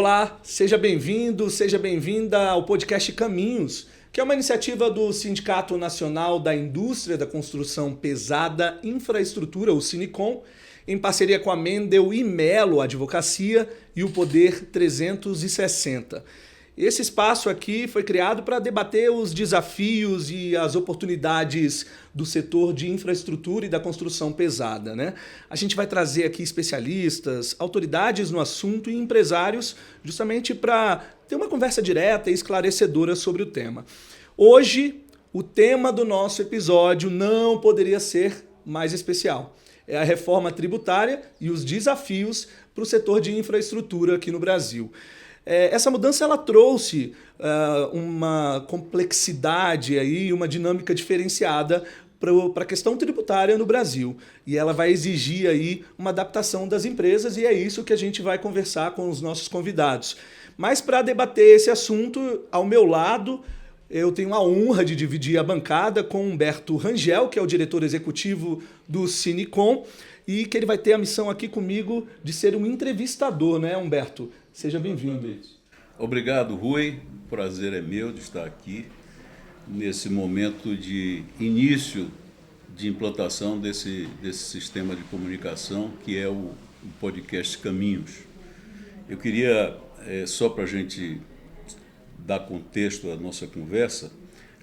Olá, seja bem-vindo, seja bem-vinda ao podcast Caminhos, que é uma iniciativa do Sindicato Nacional da Indústria da Construção Pesada Infraestrutura, o Sinicom, em parceria com a Mendel e Melo Advocacia e o Poder 360. Esse espaço aqui foi criado para debater os desafios e as oportunidades do setor de infraestrutura e da construção pesada, né? A gente vai trazer aqui especialistas, autoridades no assunto e empresários justamente para ter uma conversa direta e esclarecedora sobre o tema. Hoje, o tema do nosso episódio não poderia ser mais especial. É a reforma tributária e os desafios para o setor de infraestrutura aqui no Brasil. Essa mudança ela trouxe uma complexidade, aí, uma dinâmica diferenciada para a questão tributária no Brasil. E ela vai exigir aí uma adaptação das empresas e é isso que a gente vai conversar com os nossos convidados. Mas para debater esse assunto, ao meu lado, eu tenho a honra de dividir a bancada com Humberto Rangel, que é o diretor executivo do Sinicom, e que ele vai ter a missão aqui comigo de ser um entrevistador, né, Humberto? Seja bem-vindo. Obrigado, Rui. O prazer é meu de estar aqui nesse momento de início de implantação desse sistema de comunicação que é o podcast Caminhos. Eu queria, só para a gente dar contexto à nossa conversa,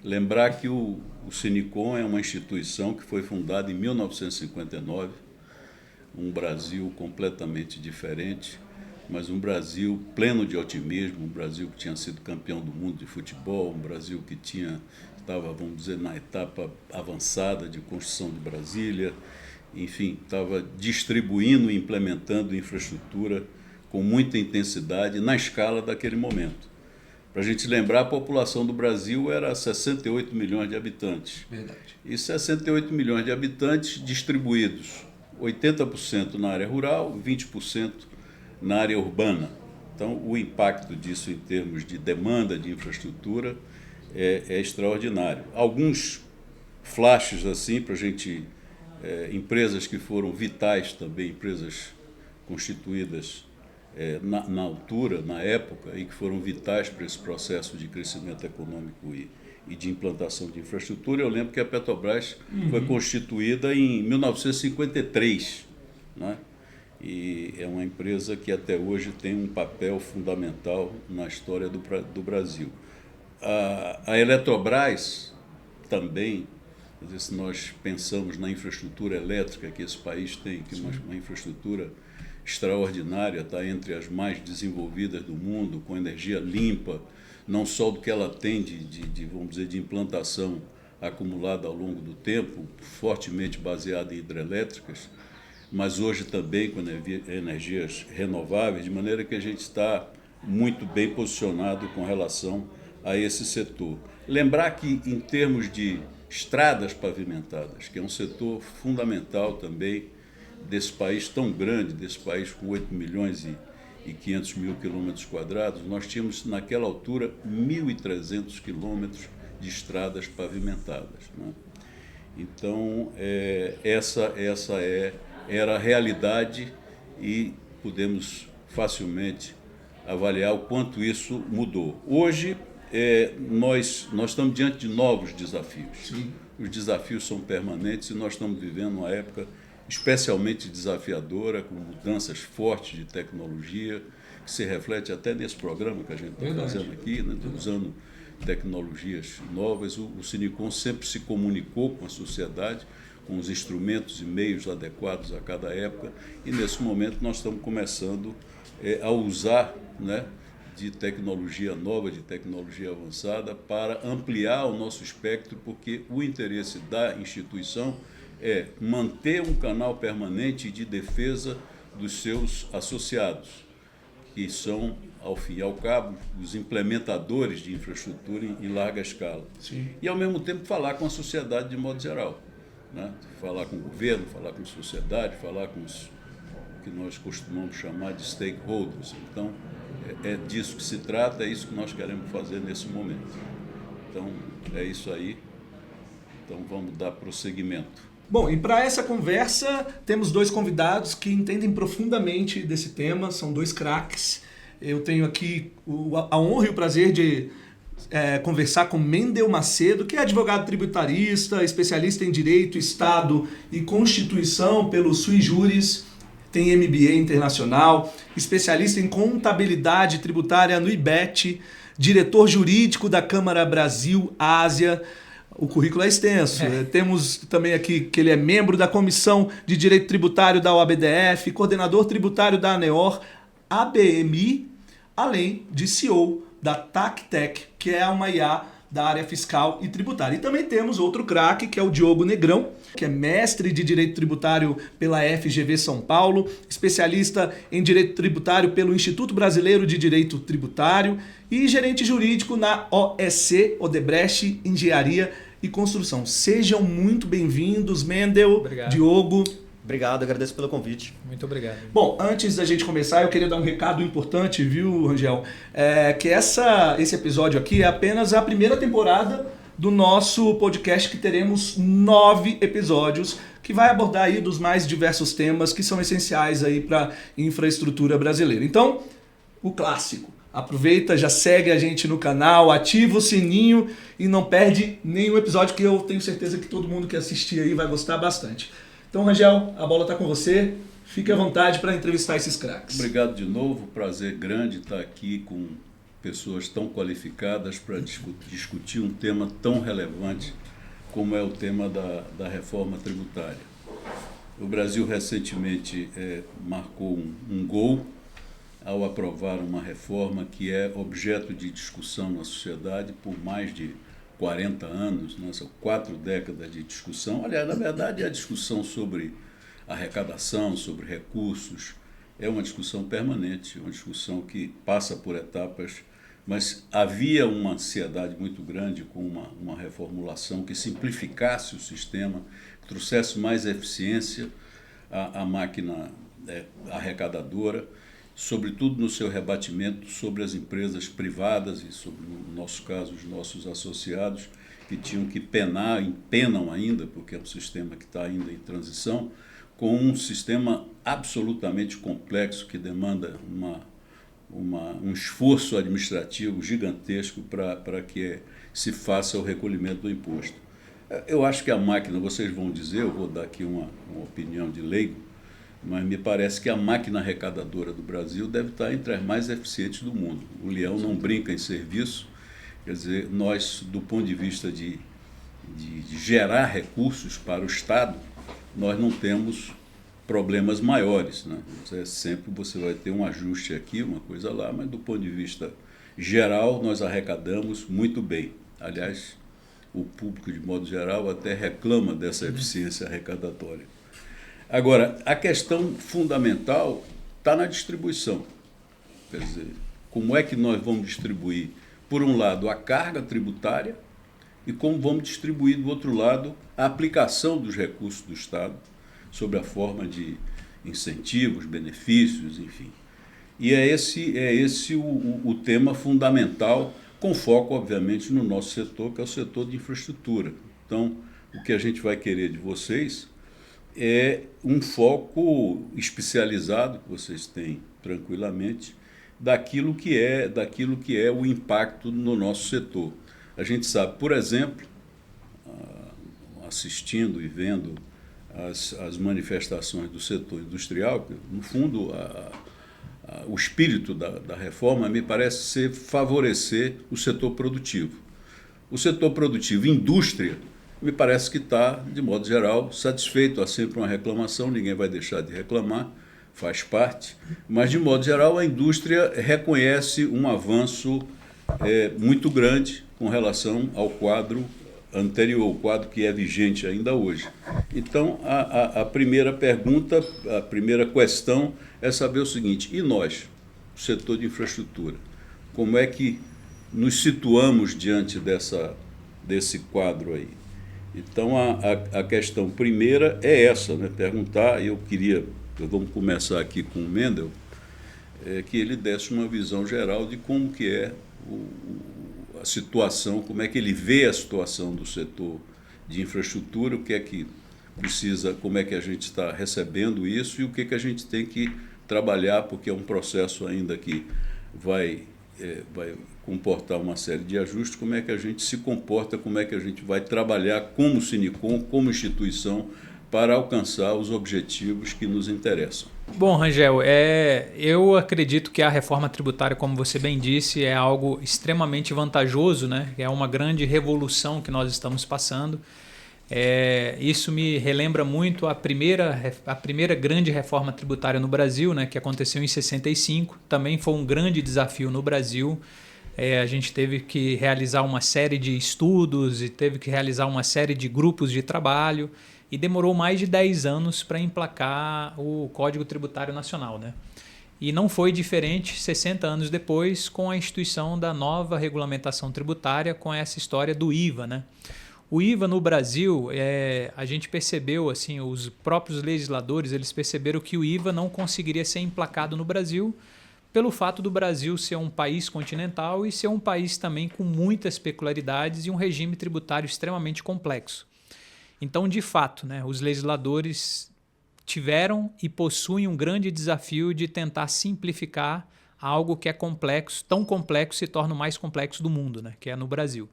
lembrar que o Sinicom é uma instituição que foi fundada em 1959, um Brasil completamente diferente, mas um Brasil pleno de otimismo, um Brasil que tinha sido campeão do mundo de futebol, um Brasil que estava, vamos dizer, na etapa avançada de construção de Brasília, enfim, estava distribuindo e implementando infraestrutura com muita intensidade na escala daquele momento. Para a gente lembrar, a população do Brasil era 68 milhões de habitantes. Verdade. E 68 milhões de habitantes distribuídos, 80% na área rural, 20% na área urbana. Então, o impacto disso em termos de demanda de infraestrutura é extraordinário. Alguns flashes assim para a gente, empresas que foram vitais também, empresas constituídas na altura, na época, e que foram vitais para esse processo de crescimento econômico e de implantação de infraestrutura. Eu lembro que a Petrobras foi constituída em 1953, né? E é uma empresa que até hoje tem um papel fundamental na história do Brasil. A Eletrobras também, se nós pensamos na infraestrutura elétrica que esse país tem, que é uma infraestrutura extraordinária, está entre as mais desenvolvidas do mundo, com energia limpa, não só do que ela tem vamos dizer, de implantação acumulada ao longo do tempo, fortemente baseada em hidrelétricas, mas hoje também com energias renováveis, de maneira que a gente está muito bem posicionado com relação a esse setor. Lembrar que, em termos de estradas pavimentadas, que é um setor fundamental também desse país tão grande, desse país com 8 milhões e 500 mil quilômetros quadrados, nós tínhamos, naquela altura, 1.300 quilômetros de estradas pavimentadas, né? Então, era a realidade e podemos facilmente avaliar o quanto isso mudou. Hoje, nós estamos diante de novos desafios. Sim. Os desafios são permanentes e nós estamos vivendo uma época especialmente desafiadora, com mudanças fortes de tecnologia, que se reflete até nesse programa que a gente está fazendo aqui, né, usando tecnologias novas. O Sinicom sempre se comunicou com a sociedade, com os instrumentos e meios adequados a cada época, e nesse momento nós estamos começando a usar, né, de tecnologia nova, de tecnologia avançada, para ampliar o nosso espectro, porque o interesse da instituição é manter um canal permanente de defesa dos seus associados, que são, ao fim e ao cabo, os implementadores de infraestrutura em larga escala. Sim. E, ao mesmo tempo, falar com a sociedade de modo geral, né? Falar com o governo, falar com a sociedade, falar com os que nós costumamos chamar de stakeholders. Então, é disso que se trata, é isso que nós queremos fazer nesse momento. Então, é isso aí. Então, vamos dar prosseguimento. Bom, e para essa conversa temos dois convidados que entendem profundamente desse tema, são dois craques. Eu tenho aqui a honra e o prazer de conversar com Mendel Macedo, que é advogado tributarista, especialista em Direito, Estado e Constituição pelo Sui Juris, tem MBA internacional, especialista em contabilidade tributária no IBET, diretor jurídico da Câmara Brasil-Ásia. O currículo é extenso. Temos também aqui que ele é membro da Comissão de Direito Tributário da OABDF, coordenador tributário da ANEOR, ABMI, além de CEO da TACTEC, que é uma IA da área fiscal e tributária. E também temos outro craque, que é o Diogo Negrão, que é mestre de Direito Tributário pela FGV São Paulo, especialista em Direito Tributário pelo Instituto Brasileiro de Direito Tributário e gerente jurídico na OEC, Odebrecht Engenharia e Construção. Sejam muito bem-vindos, Mendel, Obrigado. Diogo. Obrigado, agradeço pelo convite. Muito obrigado. Bom, antes da gente começar, eu queria dar um recado importante, viu, Rangel? Que esse episódio aqui é apenas a primeira temporada do nosso podcast, que teremos 9 episódios, que vai abordar aí dos mais diversos temas que são essenciais aí para a infraestrutura brasileira. Então, o clássico. Aproveita, já segue a gente no canal, ativa o sininho e não perde nenhum episódio, que eu tenho certeza que todo mundo que assistir aí vai gostar bastante. Então, Rangel, a bola está com você. Fique à vontade para entrevistar esses craques. Obrigado de novo. Prazer grande estar aqui com pessoas tão qualificadas para discutir um tema tão relevante como é o tema da reforma tributária. O Brasil recentemente marcou um gol ao aprovar uma reforma que é objeto de discussão na sociedade por mais de 40 anos, né? São 4 décadas de discussão. Aliás, na verdade, a discussão sobre arrecadação, sobre recursos, é uma discussão permanente, uma discussão que passa por etapas, mas havia uma ansiedade muito grande com uma reformulação que simplificasse o sistema, que trouxesse mais eficiência à máquina arrecadadora, sobretudo no seu rebatimento sobre as empresas privadas e sobre, no nosso caso, os nossos associados, que tinham que penar, penam ainda, porque é um sistema que está ainda em transição, com um sistema absolutamente complexo que demanda um esforço administrativo gigantesco para que se faça o recolhimento do imposto. Eu acho que a máquina, vocês vão dizer, eu vou dar aqui uma opinião de leigo, mas me parece que a máquina arrecadadora do Brasil deve estar entre as mais eficientes do mundo. O leão não brinca em serviço, quer dizer, nós, do ponto de vista de gerar recursos para o Estado, nós não temos problemas maiores, né? Sempre você vai ter um ajuste aqui, uma coisa lá, mas do ponto de vista geral, nós arrecadamos muito bem. Aliás, o público, de modo geral, até reclama dessa eficiência arrecadatória. Agora, a questão fundamental está na distribuição. Quer dizer, como é que nós vamos distribuir, por um lado, a carga tributária e como vamos distribuir, do outro lado, a aplicação dos recursos do Estado sob a forma de incentivos, benefícios, enfim. E é esse o tema fundamental, com foco, obviamente, no nosso setor, que é o setor de infraestrutura. Então, o que a gente vai querer de vocês é um foco especializado, que vocês têm tranquilamente, daquilo que é o impacto no nosso setor. A gente sabe, por exemplo, assistindo e vendo as manifestações do setor industrial, que, no fundo, o espírito da reforma me parece ser favorecer o setor produtivo. O setor produtivo, indústria, me parece que está, de modo geral, satisfeito. Há sempre uma reclamação, ninguém vai deixar de reclamar, faz parte, mas, de modo geral, a indústria reconhece um avanço muito grande com relação ao quadro anterior, o quadro que é vigente ainda hoje. Então, a primeira pergunta, a primeira questão é saber o seguinte: e nós, o setor de infraestrutura, como é que nos situamos diante desse quadro aí? Então, a questão primeira é essa, né? Perguntar, vamos começar aqui com o Mendel, que ele desse uma visão geral de como que é a situação, como é que ele vê a situação do setor de infraestrutura, o que é que precisa, como é que a gente está recebendo isso e o que é que a gente tem que trabalhar, porque é um processo ainda que vai comportar uma série de ajustes, como é que a gente se comporta, como é que a gente vai trabalhar como Sinicom, como instituição, para alcançar os objetivos que nos interessam. Bom, Rangel, eu acredito que a reforma tributária, como você bem disse, é algo extremamente vantajoso, né? É uma grande revolução que nós estamos passando. Isso me relembra muito a primeira grande reforma tributária no Brasil, né, que aconteceu em 65. Também foi um grande desafio no Brasil. A gente teve que realizar uma série de estudos e teve que realizar uma série de grupos de trabalho e demorou mais de 10 anos para emplacar o Código Tributário Nacional, né? E não foi diferente 60 anos depois com a instituição da nova regulamentação tributária, com essa história do IVA, né? O IVA no Brasil, a gente percebeu, assim, os próprios legisladores, eles perceberam que o IVA não conseguiria ser emplacado no Brasil pelo fato do Brasil ser um país continental e ser um país também com muitas peculiaridades e um regime tributário extremamente complexo. Então, de fato, né, os legisladores tiveram e possuem um grande desafio de tentar simplificar algo que é complexo, tão complexo se torna o mais complexo do mundo, né, que é no Brasil.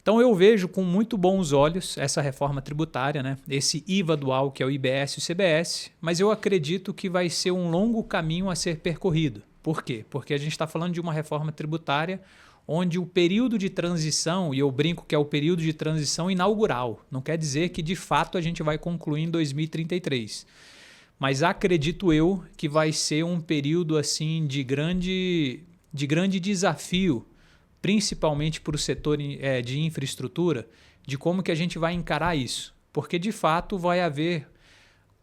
Então eu vejo com muito bons olhos essa reforma tributária, né? Esse IVA dual que é o IBS e o CBS, mas eu acredito que vai ser um longo caminho a ser percorrido. Por quê? Porque a gente está falando de uma reforma tributária onde o período de transição, e eu brinco que é o período de transição inaugural, não quer dizer que de fato a gente vai concluir em 2033. Mas acredito eu que vai ser um período assim de grande desafio, principalmente para o setor de infraestrutura, de como que a gente vai encarar isso. Porque, de fato, vai haver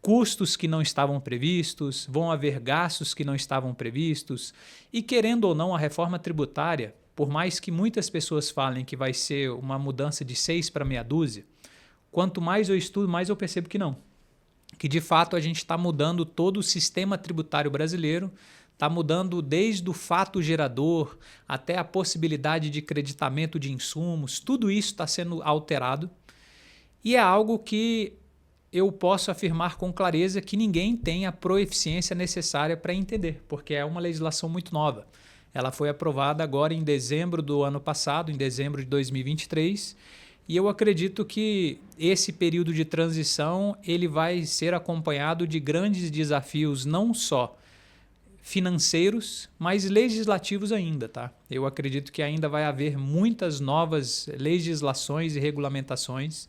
custos que não estavam previstos, vão haver gastos que não estavam previstos, e, querendo ou não, a reforma tributária, por mais que muitas pessoas falem que vai ser uma mudança de 6 para meia dúzia, quanto mais eu estudo, mais eu percebo que não. Que, de fato, a gente está mudando todo o sistema tributário brasileiro, está mudando desde o fato gerador até a possibilidade de creditamento de insumos, tudo isso está sendo alterado e é algo que eu posso afirmar com clareza que ninguém tem a proeficiência necessária para entender, porque é uma legislação muito nova. Ela foi aprovada agora em dezembro do ano passado, em dezembro de 2023, e eu acredito que esse período de transição ele vai ser acompanhado de grandes desafios, não só financeiros, mas legislativos ainda, tá? Eu acredito que ainda vai haver muitas novas legislações e regulamentações.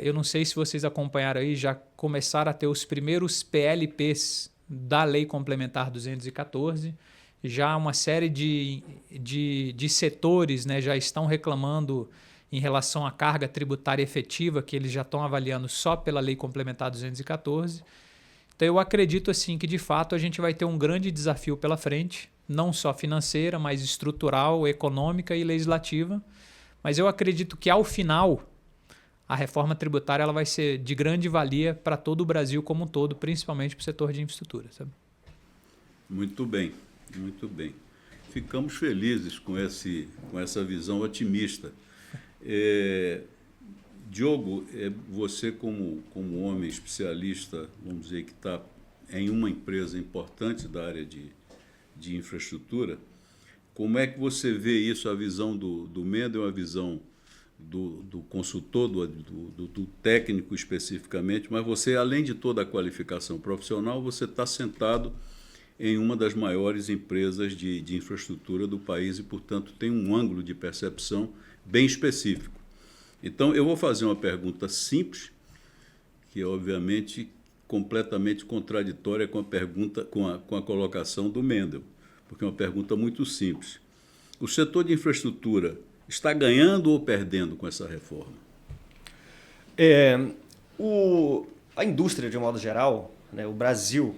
Eu não sei se vocês acompanharam aí, já começaram a ter os primeiros PLPs da Lei Complementar 214, já uma série de setores, né, já estão reclamando em relação à carga tributária efetiva, que eles já estão avaliando só pela Lei Complementar 214. Então eu acredito assim que de fato a gente vai ter um grande desafio pela frente, não só financeira, mas estrutural, econômica e legislativa. Mas eu acredito que ao final a reforma tributária ela vai ser de grande valia para todo o Brasil como um todo, principalmente para o setor de infraestrutura, sabe? Muito bem, muito bem. Ficamos felizes com essa visão otimista. Diogo, você como homem especialista, vamos dizer, que está em uma empresa importante da área de infraestrutura, como é que você vê isso, a visão do Mendel, a visão do consultor, do técnico especificamente, mas você, além de toda a qualificação profissional, você está sentado em uma das maiores empresas de infraestrutura do país e, portanto, tem um ângulo de percepção bem específico. Então, eu vou fazer uma pergunta simples, que é, obviamente, completamente contraditória com a pergunta, com a colocação do Mendel, porque é uma pergunta muito simples. O setor de infraestrutura está ganhando ou perdendo com essa reforma? A indústria, de um modo geral, né, o Brasil,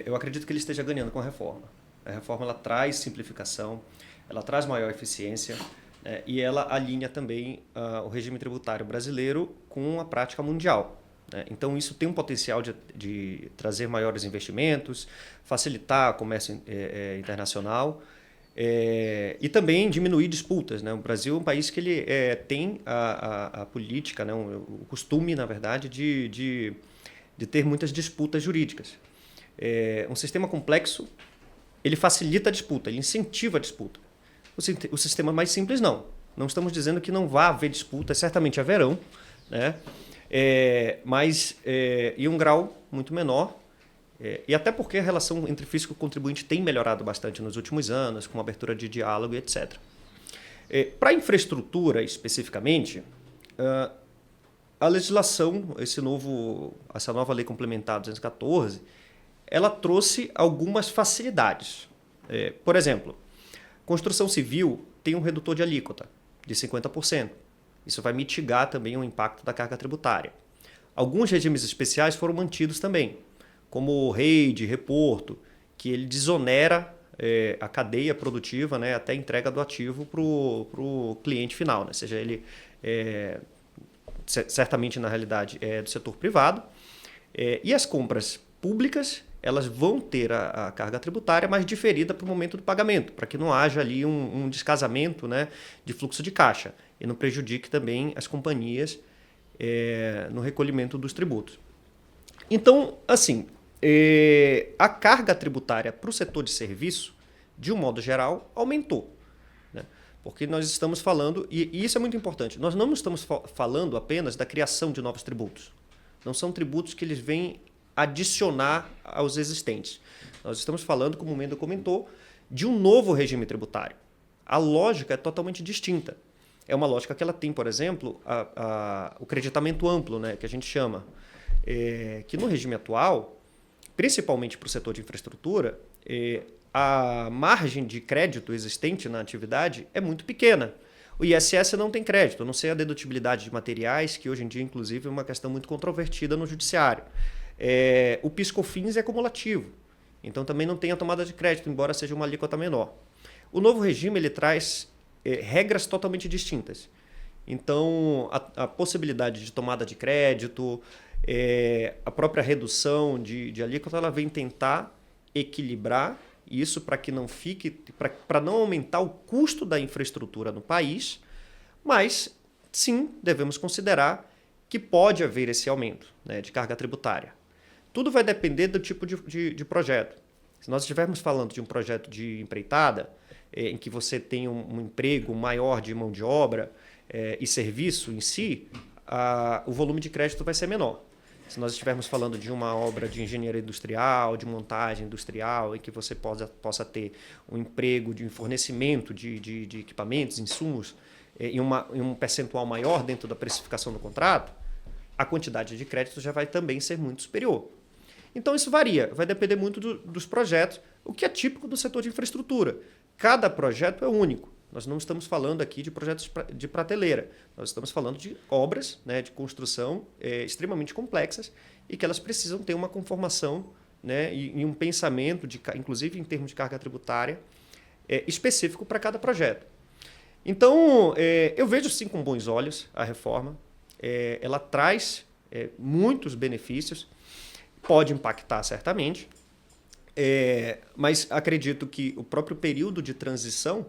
eu acredito que ele esteja ganhando com a reforma. A reforma ela traz simplificação, ela traz maior eficiência, e ela alinha também o regime tributário brasileiro com a prática mundial. Então, isso tem um potencial de trazer maiores investimentos, facilitar o comércio internacional e também diminuir disputas. O Brasil é um país que ele tem a política, o costume, na verdade, de ter muitas disputas jurídicas. Um sistema complexo ele facilita a disputa, ele incentiva a disputa. O sistema mais simples, não. Não estamos dizendo que não vá haver disputa, certamente haverão, né? Mas em um grau muito menor, e até porque a relação entre físico e contribuinte tem melhorado bastante nos últimos anos, com abertura de diálogo e etc. Para a infraestrutura, especificamente, a legislação, essa nova lei complementar 214, ela trouxe algumas facilidades. Por exemplo, construção civil tem um redutor de alíquota de 50%. Isso vai mitigar também o impacto da carga tributária. Alguns regimes especiais foram mantidos também, como o REID, Reporto, que ele desonera a cadeia produtiva, né, até a entrega do ativo para o cliente final, né? Seja ele, certamente na realidade, do setor privado. E as compras públicas, elas vão ter a carga tributária mais diferida para o momento do pagamento, para que não haja ali um descasamento, né, de fluxo de caixa e não prejudique também as companhias no recolhimento dos tributos. Então, assim, a carga tributária para o setor de serviço, de um modo geral, aumentou, né? Porque nós estamos falando, e isso é muito importante, nós não estamos falando apenas da criação de novos tributos. Não são tributos que eles vêm adicionar aos existentes. Nós estamos falando, como o Mendo comentou, de um novo regime tributário. A lógica é totalmente distinta. É uma lógica que ela tem, por exemplo, o creditamento amplo, né, que a gente chama, que no regime atual, principalmente para o setor de infraestrutura, a margem de crédito existente na atividade é muito pequena. O ISS não tem crédito, a não ser a dedutibilidade de materiais, que hoje em dia, inclusive, é uma questão muito controvertida no judiciário. O PIS/COFINS é acumulativo, então também não tem a tomada de crédito, embora seja uma alíquota menor. O novo regime ele traz regras totalmente distintas. Então, a possibilidade de tomada de crédito, a própria redução de alíquota, ela vem tentar equilibrar isso para que não fique, para não aumentar o custo da infraestrutura no país, mas sim devemos considerar que pode haver esse aumento, né, de carga tributária. Tudo vai depender do tipo de projeto. Se nós estivermos falando de um projeto de empreitada, em que você tem um emprego maior de mão de obra e serviço em si, o volume de crédito vai ser menor. Se nós estivermos falando de uma obra de engenharia industrial, de montagem industrial, em que você possa ter um emprego de fornecimento de equipamentos, insumos, em um percentual maior dentro da precificação do contrato, a quantidade de crédito já vai também ser muito superior. Então isso varia, vai depender muito dos projetos, o que é típico do setor de infraestrutura. Cada projeto é único. Nós não estamos falando aqui de projetos de prateleira. Nós estamos falando de obras, né, de construção extremamente complexas e que elas precisam ter uma conformação, né, e um pensamento, inclusive em termos de carga tributária, específico para cada projeto. Então, eu vejo sim com bons olhos a reforma. Ela traz muitos benefícios, pode impactar certamente, mas acredito que o próprio período de transição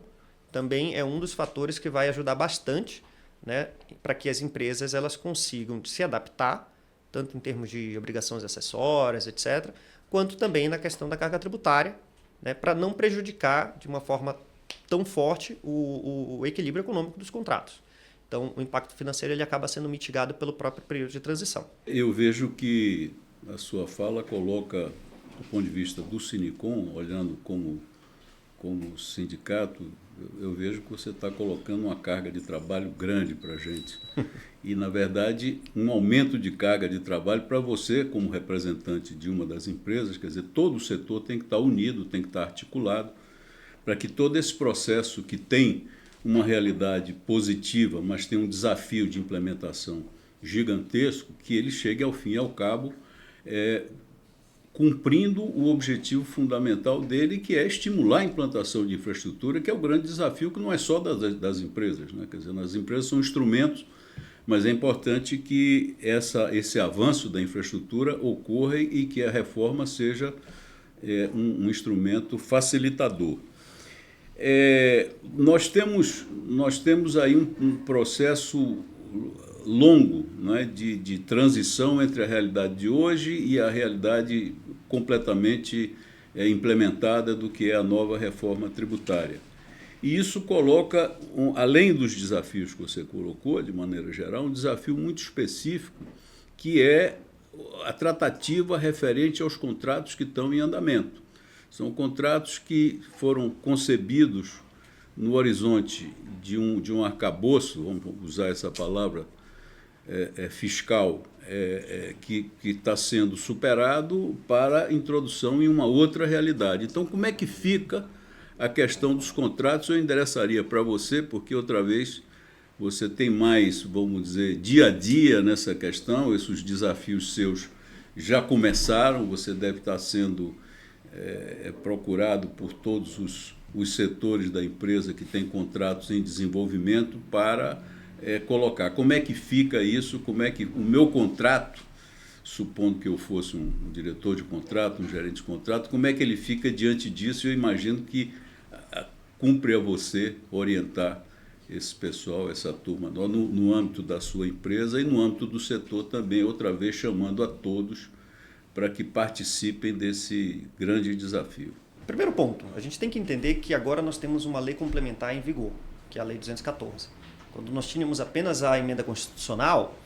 também é um dos fatores que vai ajudar bastante, né, para que as empresas elas consigam se adaptar, tanto em termos de obrigações acessórias, etc., quanto também na questão da carga tributária, né, para não prejudicar de uma forma tão forte o equilíbrio econômico dos contratos. Então, o impacto financeiro ele acaba sendo mitigado pelo próprio período de transição. Eu vejo que a sua fala coloca, do ponto de vista do Sinicom, olhando como sindicato, eu vejo que você está colocando uma carga de trabalho grande para a gente. E, na verdade, um aumento de carga de trabalho para você, como representante de uma das empresas, quer dizer, todo o setor tem que estar unido, tem que estar articulado, para que todo esse processo que tem uma realidade positiva, mas tem um desafio de implementação gigantesco, que ele chegue ao fim e ao cabo cumprindo o objetivo fundamental dele, que é estimular a implantação de infraestrutura, que é o grande desafio, que não é só das empresas, né? Quer dizer, as empresas são instrumentos, mas é importante que esse avanço da infraestrutura ocorra e que a reforma seja um instrumento facilitador. Nós temos aí um processo longo, né, de transição entre a realidade de hoje e a realidade completamente implementada do que é a nova reforma tributária. E isso coloca, além dos desafios que você colocou, de maneira geral, um desafio muito específico, que é a tratativa referente aos contratos que estão em andamento. São contratos que foram concebidos no horizonte de um arcabouço, vamos usar essa palavra, fiscal, que está sendo superado para introdução em uma outra realidade. Então, como é que fica a questão dos contratos? Eu endereçaria para você, porque outra vez você tem mais, vamos dizer, dia a dia nessa questão, esses desafios seus já começaram, você deve estar sendo procurado por todos os setores da empresa que tem contratos em desenvolvimento para colocar. Como é que fica isso? Como é que o meu contrato, supondo que eu fosse um diretor de contrato, um gerente de contrato, como é que ele fica diante disso? Eu imagino que cumpre a você orientar esse pessoal, essa turma, no âmbito da sua empresa e no âmbito do setor também, outra vez chamando a todos para que participem desse grande desafio. Primeiro ponto, a gente tem que entender que agora nós temos uma lei complementar em vigor, que é a Lei 214. Quando nós tínhamos apenas a emenda constitucional,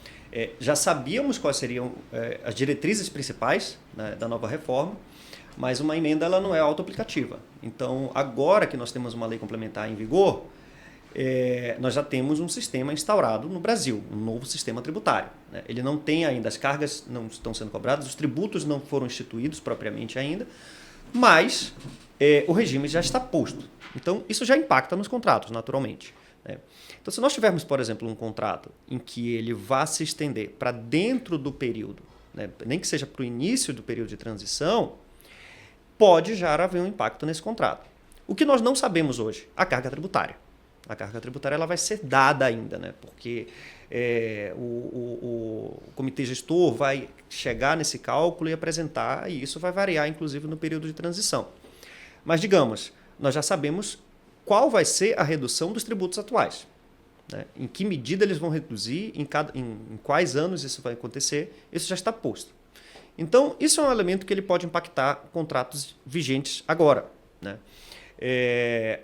já sabíamos quais seriam as diretrizes principais, né, da nova reforma, mas uma emenda ela não é autoaplicativa. Então, agora que nós temos uma lei complementar em vigor, nós já temos um sistema instaurado no Brasil, um novo sistema tributário, né? Ele não tem ainda, as cargas não estão sendo cobradas, os tributos não foram instituídos propriamente ainda, mas o regime já está posto. Então, isso já impacta nos contratos, naturalmente, né? Então, se nós tivermos, por exemplo, um contrato em que ele vá se estender para dentro do período, né, nem que seja para o início do período de transição, pode já haver um impacto nesse contrato. O que nós não sabemos hoje? A carga tributária. A carga tributária ela vai ser dada ainda, né? Porque o comitê gestor vai chegar nesse cálculo e apresentar, e isso vai variar, inclusive, no período de transição. Mas, digamos, nós já sabemos qual vai ser a redução dos tributos atuais, né? Em que medida eles vão reduzir, em quais anos isso vai acontecer, isso já está posto. Então, isso é um elemento que ele pode impactar contratos vigentes agora, né?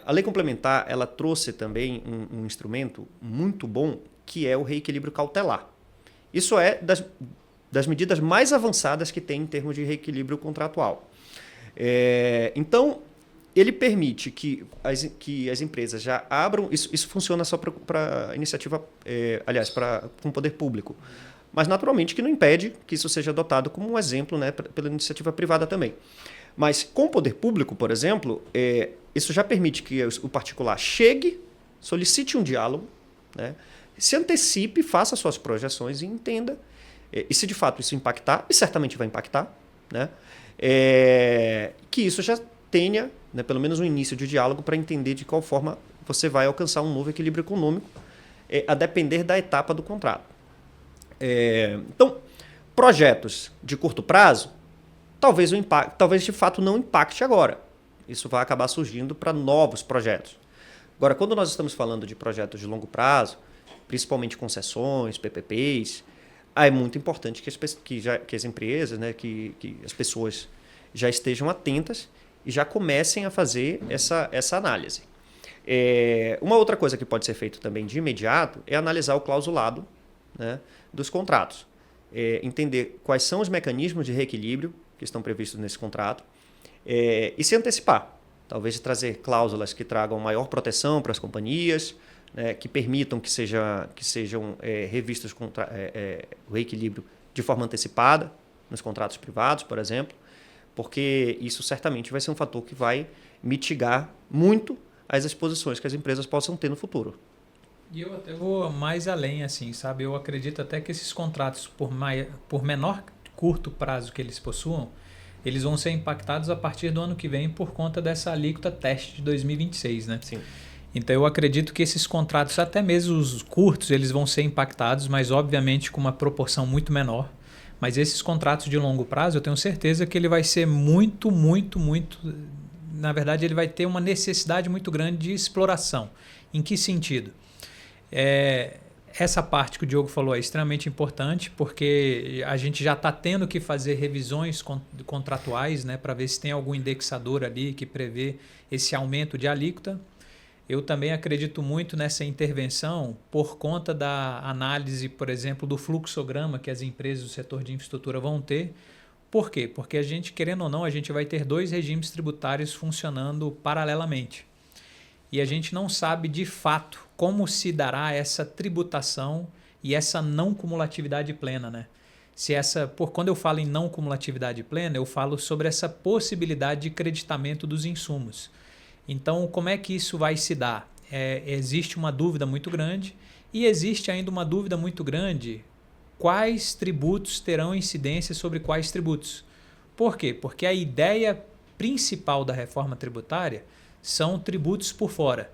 A lei complementar ela trouxe também um instrumento muito bom, que é o reequilíbrio cautelar. Isso é das medidas mais avançadas que tem em termos de reequilíbrio contratual. Então, ele permite que as empresas já abram... Isso funciona só para iniciativa, aliás, com o poder público. Mas, naturalmente, que não impede que isso seja adotado como um exemplo, né, pela iniciativa privada também. Mas, com o poder público, por exemplo, isso já permite que o particular chegue, solicite um diálogo, né, se antecipe, faça suas projeções e entenda. E se, de fato, isso impactar, e certamente vai impactar, né, que isso já tenha, né, pelo menos um início de diálogo para entender de qual forma você vai alcançar um novo equilíbrio econômico, a depender da etapa do contrato. Então, projetos de curto prazo, talvez de fato não impacte agora. Isso vai acabar surgindo para novos projetos. Agora, quando nós estamos falando de projetos de longo prazo, principalmente concessões, PPPs, é muito importante que as empresas, né, que as pessoas já estejam atentas e já comecem a fazer essa análise. Uma outra coisa que pode ser feito também de imediato é analisar o clausulado, né, dos contratos. Entender quais são os mecanismos de reequilíbrio que estão previstos nesse contrato e se antecipar. Talvez trazer cláusulas que tragam maior proteção para as companhias, né, que permitam que sejam revistos o reequilíbrio de forma antecipada nos contratos privados, por exemplo, porque isso certamente vai ser um fator que vai mitigar muito as exposições que as empresas possam ter no futuro. E eu até vou mais além, assim, sabe? Eu acredito até que esses contratos, por menor curto prazo que eles possuam, eles vão ser impactados a partir do ano que vem por conta dessa alíquota teste de 2026, né? Sim. Então eu acredito que esses contratos, até mesmo os curtos, eles vão ser impactados, mas obviamente com uma proporção muito menor. Mas esses contratos de longo prazo, eu tenho certeza que ele vai ser muito... Na verdade, ele vai ter uma necessidade muito grande de exploração. Em que sentido? É essa parte que o Diogo falou é extremamente importante, porque a gente já está tendo que fazer revisões contratuais, né, para ver se tem algum indexador ali que prevê esse aumento de alíquota. Eu também acredito muito nessa intervenção por conta da análise, por exemplo, do fluxograma que as empresas do setor de infraestrutura vão ter. Por quê? Porque a gente, querendo ou não, a gente vai ter 2 regimes tributários funcionando paralelamente. E a gente não sabe de fato como se dará essa tributação e essa não cumulatividade plena, né? Quando eu falo em não cumulatividade plena, eu falo sobre essa possibilidade de creditamento dos insumos. Então, como é que isso vai se dar? Existe uma dúvida muito grande e existe ainda uma dúvida muito grande quais tributos terão incidência sobre quais tributos. Por quê? Porque a ideia principal da reforma tributária são tributos por fora.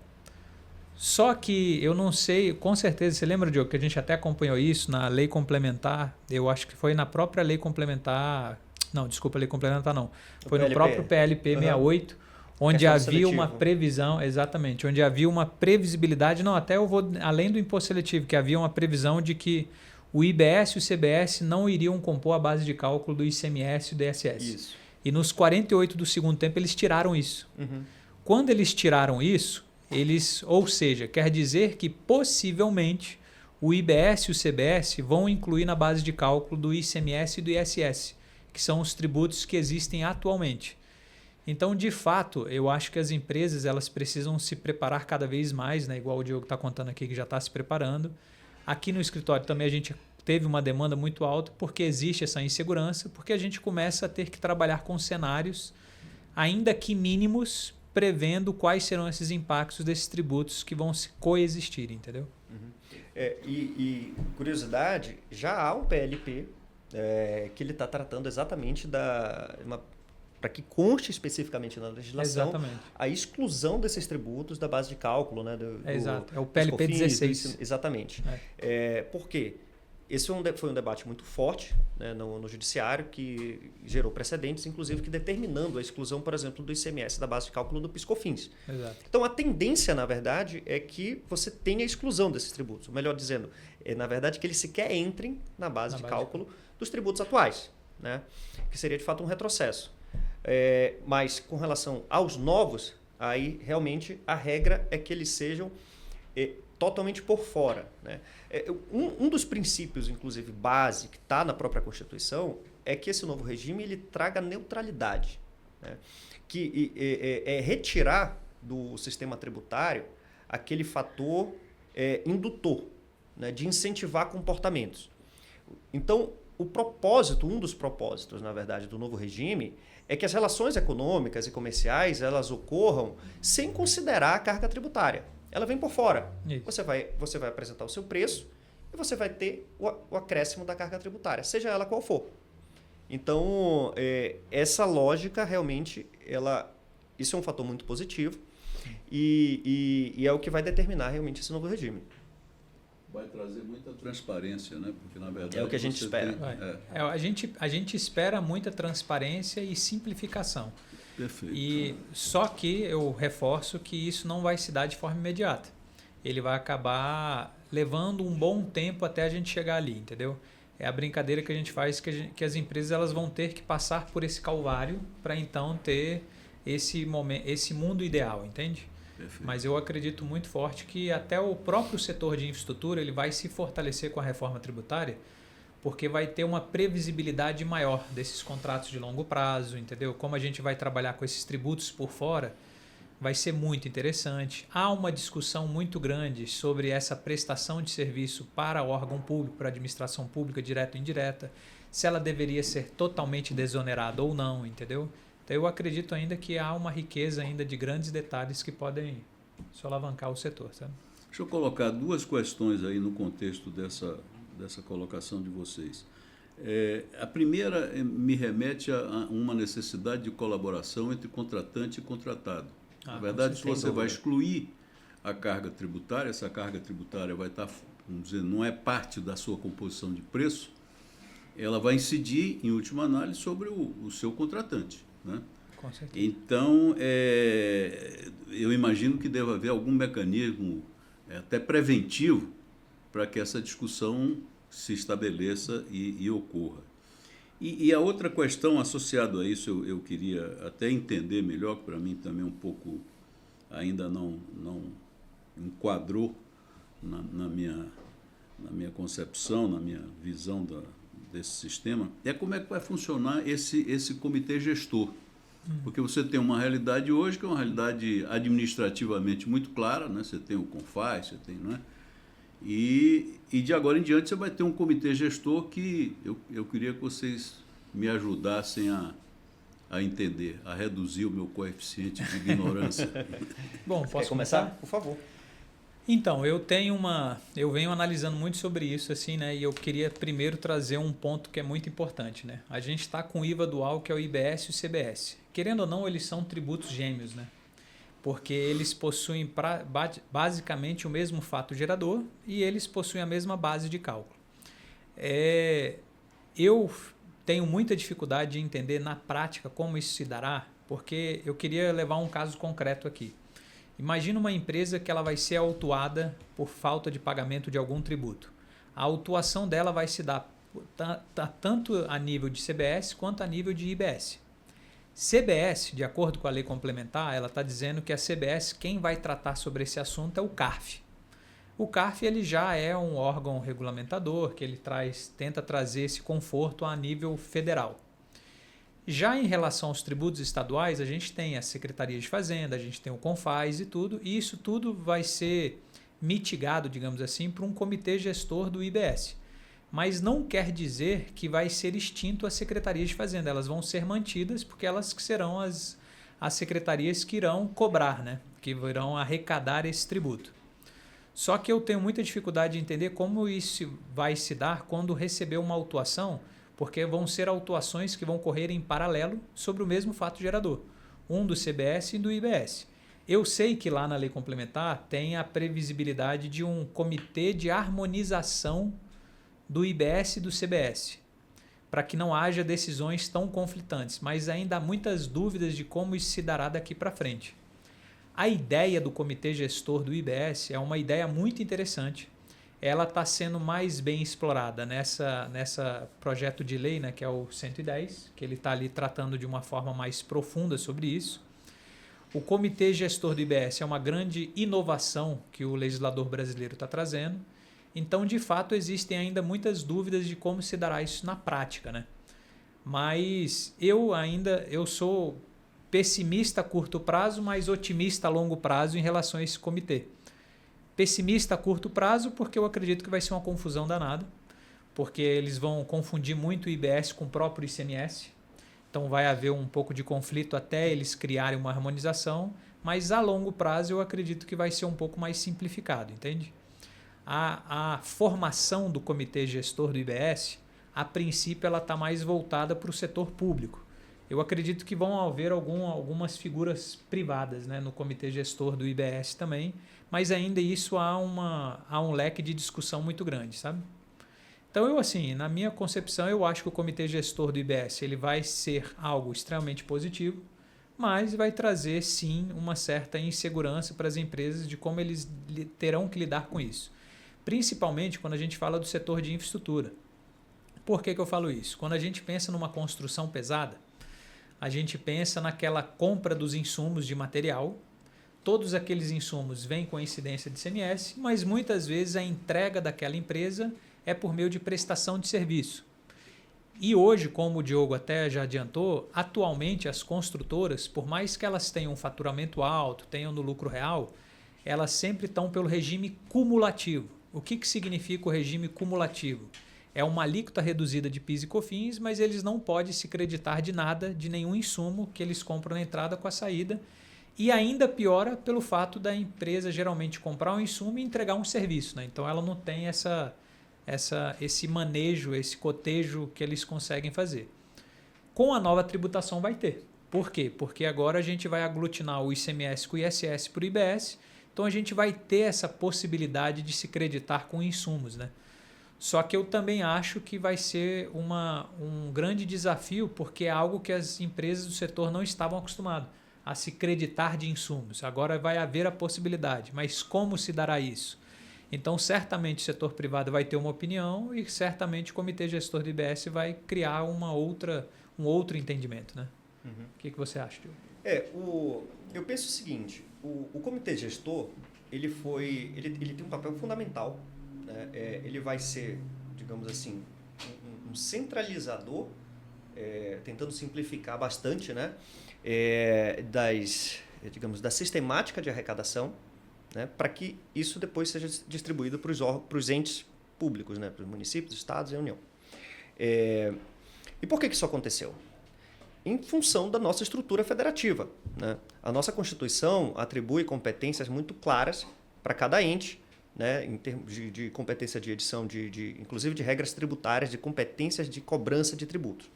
Só que eu não sei, com certeza, você lembra, Diogo, que a gente até acompanhou isso na lei complementar, eu acho que foi na própria lei complementar, não, desculpa, lei complementar não, foi no próprio PLP 68, onde havia uma previsão, exatamente, onde havia uma previsibilidade, não, até eu vou além do imposto seletivo, que havia uma previsão de que o IBS e o CBS não iriam compor a base de cálculo do ICMS e do ISS. Isso. E nos 48 do segundo tempo eles tiraram isso. Uhum. Quando eles tiraram isso, ou seja, quer dizer que possivelmente o IBS e o CBS vão incluir na base de cálculo do ICMS e do ISS, que são os tributos que existem atualmente. Então, de fato, eu acho que as empresas elas precisam se preparar cada vez mais, né? Igual o Diogo está contando aqui que já está se preparando. Aqui no escritório também a gente teve uma demanda muito alta porque existe essa insegurança, porque a gente começa a ter que trabalhar com cenários, ainda que mínimos, prevendo quais serão esses impactos desses tributos que vão se coexistir, entendeu? Uhum. E curiosidade, já há um PLP que ele está tratando exatamente para que conste especificamente na legislação a exclusão desses tributos da base de cálculo. Né, exato, é o PLP 16. Exatamente. Por quê? Esse foi um debate muito forte, né, no judiciário, que gerou precedentes, inclusive que determinando a exclusão, por exemplo, do ICMS da base de cálculo do PIS/COFINS. Exato. Então, a tendência, na verdade, é que você tenha a exclusão desses tributos. Ou melhor dizendo, na verdade, que eles sequer entrem na base de cálculo dos tributos atuais, né, que seria, de fato, um retrocesso. Mas, com relação aos novos, aí, realmente, a regra é que eles sejam totalmente por fora, né? Um dos princípios, inclusive, base, que está na própria Constituição, é que esse novo regime ele traga neutralidade, né? Que é retirar do sistema tributário aquele fator indutor, né? De incentivar comportamentos. Então, um dos propósitos, na verdade, do novo regime é que as relações econômicas e comerciais elas ocorram sem considerar a carga tributária. Ela vem por fora. Você vai apresentar o seu preço e você vai ter o acréscimo da carga tributária, seja ela qual for. Então, essa lógica realmente, isso é um fator muito positivo e é o que vai determinar realmente esse novo regime. Vai trazer muita transparência, né? Porque, na verdade, é o que a gente espera. A gente espera muita transparência e simplificação. Perfeito. Só que eu reforço que isso não vai se dar de forma imediata. Ele vai acabar levando um bom tempo até a gente chegar ali, entendeu? É a brincadeira que a gente faz que as empresas elas vão ter que passar por esse calvário para então ter esse mundo ideal, entende? Perfeito. Mas eu acredito muito forte que até o próprio setor de infraestrutura ele vai se fortalecer com a reforma tributária, porque vai ter uma previsibilidade maior desses contratos de longo prazo, entendeu? Como a gente vai trabalhar com esses tributos por fora, vai ser muito interessante. Há uma discussão muito grande sobre essa prestação de serviço para órgão público, para administração pública, direta ou indireta, se ela deveria ser totalmente desonerada ou não, entendeu? Então eu acredito ainda que há uma riqueza ainda de grandes detalhes que podem alavancar o setor, sabe? Deixa eu colocar 2 questões aí no contexto dessa colocação de vocês. A primeira me remete a uma necessidade de colaboração entre contratante e contratado. Na verdade, se você vai excluir a carga tributária, essa carga tributária vai estar, vamos dizer, não é parte da sua composição de preço, ela vai incidir, em última análise, sobre o seu contratante, né? Com certeza. Então, eu imagino que deva haver algum mecanismo até preventivo para que essa discussão se estabeleça e ocorra. E a outra questão associada a isso, eu queria até entender melhor, que para mim também um pouco ainda não enquadrou na minha concepção, na minha visão desse sistema, é como é que vai funcionar esse comitê gestor. Porque você tem uma realidade hoje que é uma realidade administrativamente muito clara, né? Você tem o CONFAS, você tem, não é? E de agora em diante você vai ter um comitê gestor que eu queria que vocês me ajudassem a entender, a reduzir o meu coeficiente de ignorância. Bom, posso começar? Por favor. Então, eu venho analisando muito sobre isso, assim, né? E eu queria primeiro trazer um ponto que é muito importante, né? A gente está com o IVA dual, que é o IBS e o CBS. Querendo ou não, eles são tributos gêmeos, né? Porque eles possuem basicamente o mesmo fato gerador e eles possuem a mesma base de cálculo. Eu tenho muita dificuldade de entender na prática como isso se dará, porque eu queria levar um caso concreto aqui. Imagina uma empresa que ela vai ser autuada por falta de pagamento de algum tributo. A autuação dela vai se dar tanto a nível de CBS quanto a nível de IBS. CBS, de acordo com a lei complementar, ela está dizendo que a CBS, quem vai tratar sobre esse assunto é o CARF. O CARF ele já é um órgão regulamentador que ele tenta trazer esse conforto a nível federal. Já em relação aos tributos estaduais, a gente tem a Secretaria de Fazenda, a gente tem o CONFAS e tudo, e isso tudo vai ser mitigado, digamos assim, por um comitê gestor do IBS. Mas não quer dizer que vai ser extinto a Secretaria de Fazenda, elas vão ser mantidas porque elas que serão as secretarias que irão cobrar, né? Que irão arrecadar esse tributo. Só que eu tenho muita dificuldade de entender como isso vai se dar quando receber uma autuação, porque vão ser autuações que vão correr em paralelo sobre o mesmo fato gerador, um do CBS e do IBS. Eu sei que lá na lei complementar tem a previsibilidade de um comitê de harmonização do IBS e do CBS, para que não haja decisões tão conflitantes, mas ainda há muitas dúvidas de como isso se dará daqui para frente. A ideia do comitê gestor do IBS é uma ideia muito interessante. Ela está sendo mais bem explorada nessa projeto de lei, né, que é o 110, que ele está ali tratando de uma forma mais profunda sobre isso. O comitê gestor do IBS é uma grande inovação que o legislador brasileiro está trazendo. Então, de fato, existem ainda muitas dúvidas de como se dará isso na prática, né? Mas eu sou pessimista a curto prazo, mas otimista a longo prazo em relação a esse comitê. Pessimista a curto prazo porque eu acredito que vai ser uma confusão danada, porque eles vão confundir muito o IBS com o próprio ICMS, então vai haver um pouco de conflito até eles criarem uma harmonização, mas a longo prazo eu acredito que vai ser um pouco mais simplificado, entende? A formação do comitê gestor do IBS, a princípio ela está mais voltada para o setor público. Eu acredito que vão haver algumas figuras privadas, né, no comitê gestor do IBS também, mas ainda isso há um leque de discussão muito grande, sabe? Então, na minha concepção, eu acho que o comitê gestor do IBS ele vai ser algo extremamente positivo, mas vai trazer, sim, uma certa insegurança para as empresas de como eles terão que lidar com isso. Principalmente quando a gente fala do setor de infraestrutura. Por que eu falo isso? Quando a gente pensa numa construção pesada, a gente pensa naquela compra dos insumos de material, todos aqueles insumos vêm com incidência de ICMS, mas muitas vezes a entrega daquela empresa é por meio de prestação de serviço. E hoje, como o Diogo até já adiantou, atualmente as construtoras, por mais que elas tenham um faturamento alto, tenham no lucro real, elas sempre estão pelo regime cumulativo. O que significa o regime cumulativo? É uma alíquota reduzida de PIS e COFINS, mas eles não podem se creditar de nada, de nenhum insumo que eles compram na entrada com a saída. E ainda piora pelo fato da empresa geralmente comprar um insumo e entregar um serviço, né? Então ela não tem esse manejo, esse cotejo que eles conseguem fazer. Com a nova tributação vai ter. Por quê? Porque agora a gente vai aglutinar o ICMS com o ISS para o IBS, então a gente vai ter essa possibilidade de se creditar com insumos, né? Só que eu também acho que vai ser um grande desafio, porque é algo que as empresas do setor não estavam acostumadas, a se creditar de insumos. Agora vai haver a possibilidade, mas como se dará isso? Então, certamente o setor privado vai ter uma opinião e certamente o comitê gestor do IBS vai criar um outro entendimento, né? O que você acha, Diogo? Eu penso o seguinte, o comitê gestor, ele tem um papel fundamental, né? Ele vai ser, digamos assim, um centralizador, tentando simplificar bastante, né? Da sistemática de arrecadação, né? Para que isso depois seja distribuído para os entes públicos, né? Para os municípios, estados e a União. E por que isso aconteceu? Em função da nossa estrutura federativa, né? A nossa Constituição atribui competências muito claras para cada ente, né? Em termos de competência de edição, inclusive de regras tributárias, de competências de cobrança de tributos.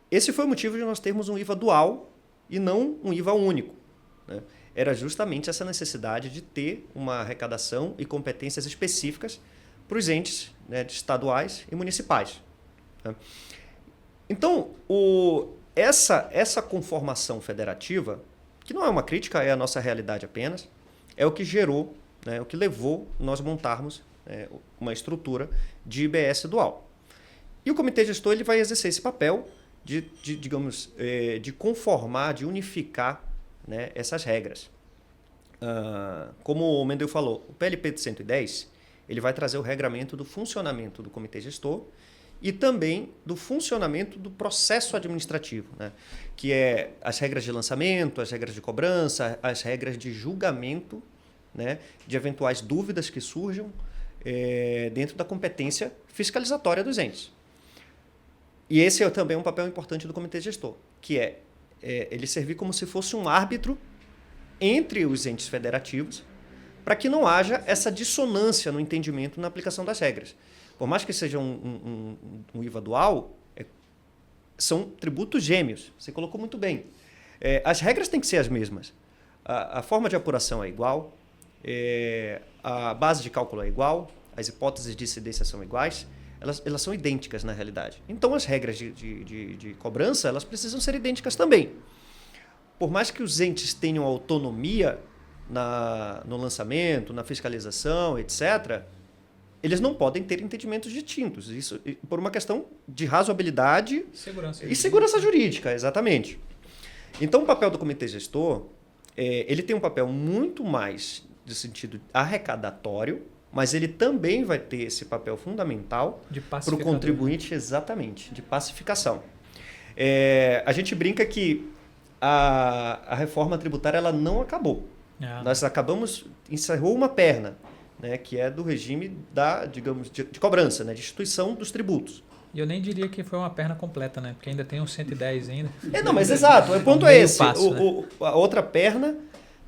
Esse foi o motivo de nós termos um IVA dual e não um IVA único, né? Era justamente essa necessidade de ter uma arrecadação e competências específicas para os entes, né, estaduais e municipais, né? Então, essa conformação federativa, que não é uma crítica, é a nossa realidade apenas, é o que gerou, né, o que levou nós montarmos uma estrutura de IBS dual. E o comitê gestor ele vai exercer esse papel de conformar, de unificar, né, essas regras. Como o Mendel falou, o PLP de 110 ele vai trazer o regramento do funcionamento do comitê gestor e também do funcionamento do processo administrativo, né? Que é as regras de lançamento, as regras de cobrança, as regras de julgamento, né, de eventuais dúvidas que surjam dentro da competência fiscalizatória dos entes. E esse é também um papel importante do comitê gestor, que ele servir como se fosse um árbitro entre os entes federativos para que não haja essa dissonância no entendimento na aplicação das regras. Por mais que seja um IVA dual, são tributos gêmeos. Você colocou muito bem. As regras têm que ser as mesmas. A forma de apuração é igual, a base de cálculo é igual, as hipóteses de incidência são iguais, elas são idênticas na realidade. Então, as regras de cobrança elas precisam ser idênticas também. Por mais que os entes tenham autonomia no lançamento, na fiscalização, etc., eles não podem ter entendimentos distintos. Isso por uma questão de razoabilidade e segurança jurídica, exatamente. Então, o papel do comitê gestor, ele tem um papel muito mais de sentido arrecadatório, mas ele também vai ter esse papel fundamental para o contribuinte, exatamente, de pacificação. A gente brinca que a reforma tributária ela não acabou. Nós encerrou uma perna, né, que é do regime de cobrança, né, de instituição dos tributos. E eu nem diria que foi uma perna completa, né? Porque ainda tem uns 110 ainda. Não, mas exato. O ponto é esse. Passo, né? A outra perna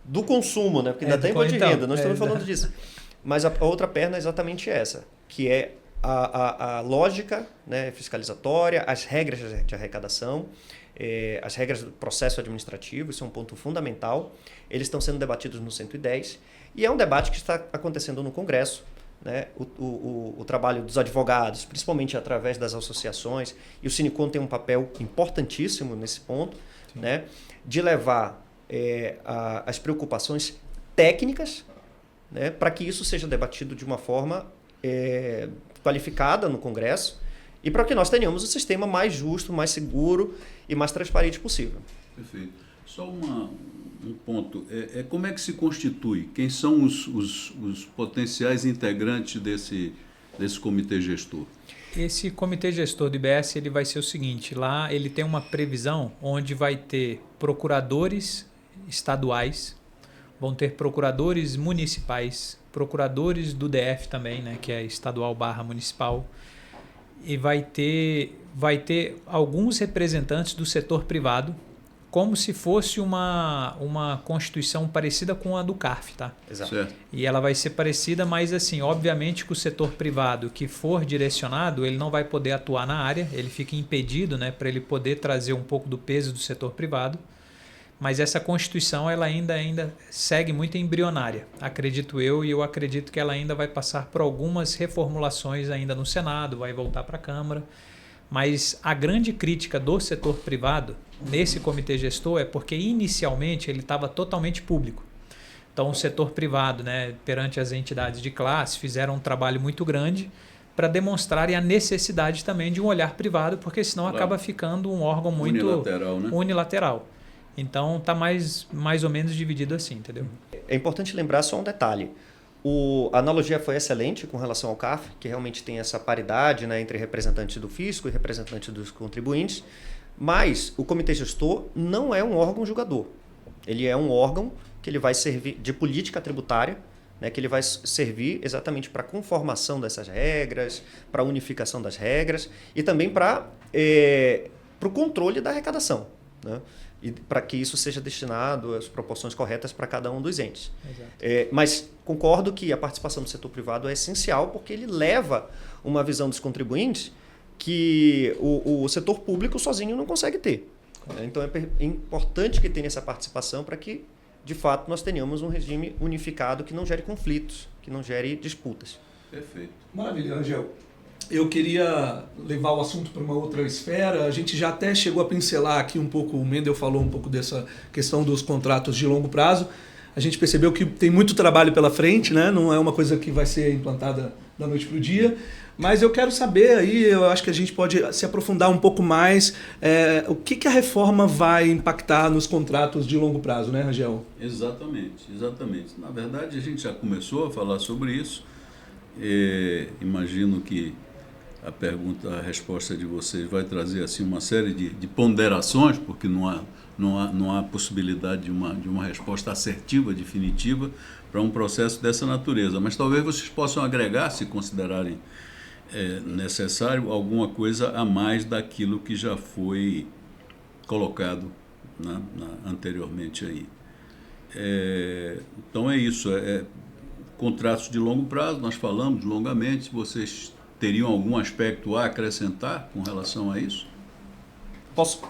do consumo, né? Porque ainda tem imposto de renda, não estamos falando disso. Mas a outra perna é exatamente essa, que é a lógica, né, fiscalizatória, as regras de arrecadação, as regras do processo administrativo, isso é um ponto fundamental. Eles estão sendo debatidos no 110 e é um debate que está acontecendo no Congresso, né? O trabalho dos advogados, principalmente através das associações, e o Sinicom tem um papel importantíssimo nesse ponto, né? De levar as preocupações técnicas, né? Para que isso seja debatido de uma forma qualificada no Congresso e para que nós tenhamos o sistema mais justo, mais seguro e mais transparente possível. Perfeito. Só um ponto. Como é que se constitui? Quem são os potenciais integrantes desse comitê gestor? Esse comitê gestor do IBS ele vai ser o seguinte, lá ele tem uma previsão onde vai ter procuradores estaduais, vão ter procuradores municipais, procuradores do DF também, né, que é estadual / municipal, e vai ter alguns representantes do setor privado, como se fosse uma constituição parecida com a do CARF, tá? Exato. Certo. E ela vai ser parecida, mas assim, obviamente que o setor privado que for direcionado, ele não vai poder atuar na área, ele fica impedido, né, para ele poder trazer um pouco do peso do setor privado. Mas essa Constituição ela ainda segue muito embrionária, acredito eu, e eu acredito que ela ainda vai passar por algumas reformulações ainda no Senado, vai voltar para a Câmara. Mas a grande crítica do setor privado nesse comitê gestor é porque inicialmente ele estava totalmente público. Então, o setor privado, né, perante as entidades de classe, fizeram um trabalho muito grande para demonstrarem a necessidade também de um olhar privado, porque senão acaba ficando um órgão muito unilateral, né? unilateral. Então, está mais ou menos dividido assim, entendeu? É importante lembrar só um detalhe. A analogia foi excelente com relação ao CARF, que realmente tem essa paridade, né, entre representantes do fisco e representantes dos contribuintes, mas o comitê gestor não é um órgão julgador. Ele é um órgão que ele vai servir de política tributária, né, que ele vai servir exatamente para a conformação dessas regras, para a unificação das regras e também para o controle da arrecadação, né? E para que isso seja destinado às proporções corretas para cada um dos entes. Mas concordo que a participação do setor privado é essencial porque ele leva uma visão dos contribuintes que o setor público sozinho não consegue ter. Então é importante que tenha essa participação para que, de fato, nós tenhamos um regime unificado que não gere conflitos, que não gere disputas. Perfeito. Maravilha, Angel. Eu queria levar o assunto para uma outra esfera. A gente já até chegou a pincelar aqui um pouco, o Mendel falou um pouco dessa questão dos contratos de longo prazo. A gente percebeu que tem muito trabalho pela frente, né? Não é uma coisa que vai ser implantada da noite para o dia. Mas eu quero saber aí, eu acho que a gente pode se aprofundar um pouco mais, o que a reforma vai impactar nos contratos de longo prazo, né, Rangel? Exatamente. Na verdade, a gente já começou a falar sobre isso. Imagino que a resposta de vocês vai trazer assim uma série de ponderações, porque não há possibilidade de uma resposta assertiva, definitiva, para um processo dessa natureza. Mas talvez vocês possam agregar, se considerarem necessário, alguma coisa a mais daquilo que já foi colocado anteriormente aí. Então é isso. Contratos de longo prazo, nós falamos longamente. Vocês teriam algum aspecto a acrescentar com relação a isso? Posso?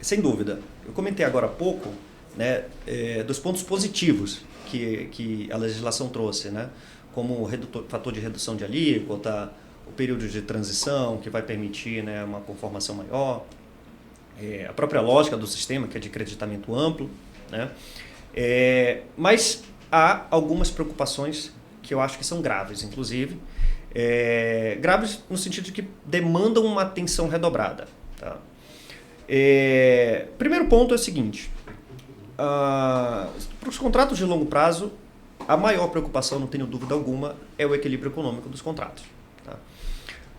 Sem dúvida. Eu comentei agora há pouco, né, dos pontos positivos que a legislação trouxe, né, como o fator de redução de alíquota, o período de transição, que vai permitir, né, uma conformação maior, a própria lógica do sistema, que é de creditamento amplo, né, mas há algumas preocupações que eu acho que são graves, inclusive. Graves no sentido de que demandam uma atenção redobrada. Tá? Primeiro ponto é o seguinte. Para os contratos de longo prazo, a maior preocupação, não tenho dúvida alguma, é o equilíbrio econômico dos contratos. Tá?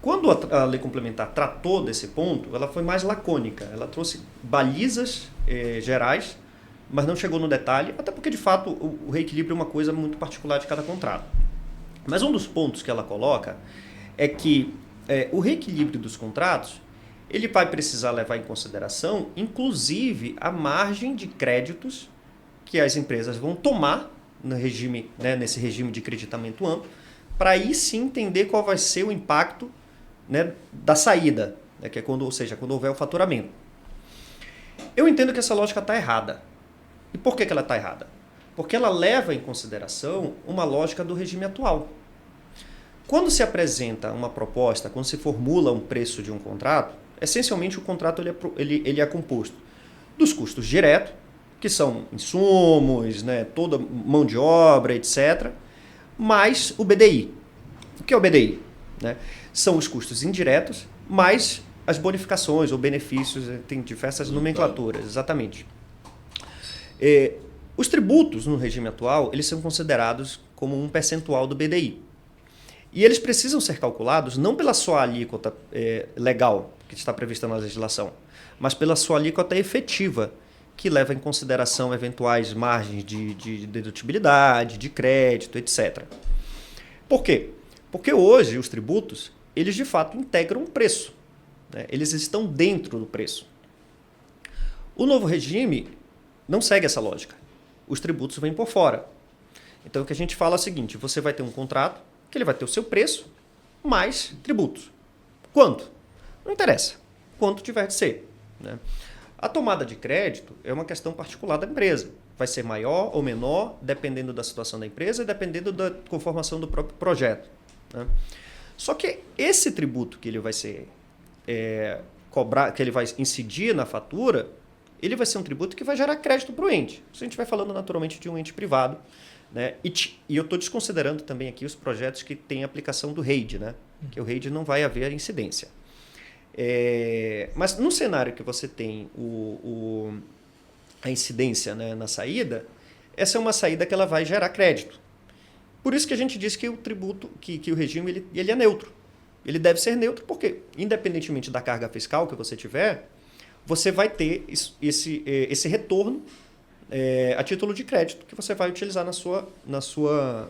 Quando a lei complementar tratou desse ponto, ela foi mais lacônica. Ela trouxe balizas gerais, mas não chegou no detalhe, até porque, de fato, o reequilíbrio é uma coisa muito particular de cada contrato. Mas um dos pontos que ela coloca é que o reequilíbrio dos contratos ele vai precisar levar em consideração, inclusive, a margem de créditos que as empresas vão tomar no regime, né, nesse regime de creditamento amplo, para aí sim entender qual vai ser o impacto, né, da saída, né, que é quando houver o faturamento. Eu entendo que essa lógica está errada. E por que ela está errada? Porque ela leva em consideração uma lógica do regime atual. Quando se apresenta uma proposta, quando se formula um preço de um contrato, essencialmente o contrato ele é composto dos custos diretos, que são insumos, né, toda mão de obra, etc., mais o BDI. O que é o BDI? Né? São os custos indiretos, mais as bonificações ou benefícios, tem diversas nomenclaturas, exatamente. Os tributos no regime atual, eles são considerados como um percentual do BDI. E eles precisam ser calculados não pela sua alíquota legal, que está prevista na legislação, mas pela sua alíquota efetiva, que leva em consideração eventuais margens de dedutibilidade, de crédito, etc. Por quê? Porque hoje os tributos, eles de fato integram o preço, né? Eles estão dentro do preço. O novo regime não segue essa lógica. Os tributos vêm por fora. Então o que a gente fala é o seguinte, você vai ter um contrato que ele vai ter o seu preço mais tributos. Quanto? Não interessa. Quanto tiver de ser. Né? A tomada de crédito é uma questão particular da empresa. Vai ser maior ou menor, dependendo da situação da empresa e dependendo da conformação do próprio projeto. Né? Só que esse tributo que ele vai ser cobrar, que ele vai incidir na fatura, ele vai ser um tributo que vai gerar crédito para o ente. Se a gente vai falando naturalmente de um ente privado, né? E eu estou desconsiderando também aqui os projetos que têm aplicação do REID, né? Que o REID não vai haver incidência. Mas no cenário que você tem a incidência, né, na saída, essa é uma saída que ela vai gerar crédito. Por isso que a gente diz que o tributo, que o regime ele é neutro. Ele deve ser neutro porque, independentemente da carga fiscal que você tiver, você vai ter esse retorno a título de crédito que você vai utilizar na sua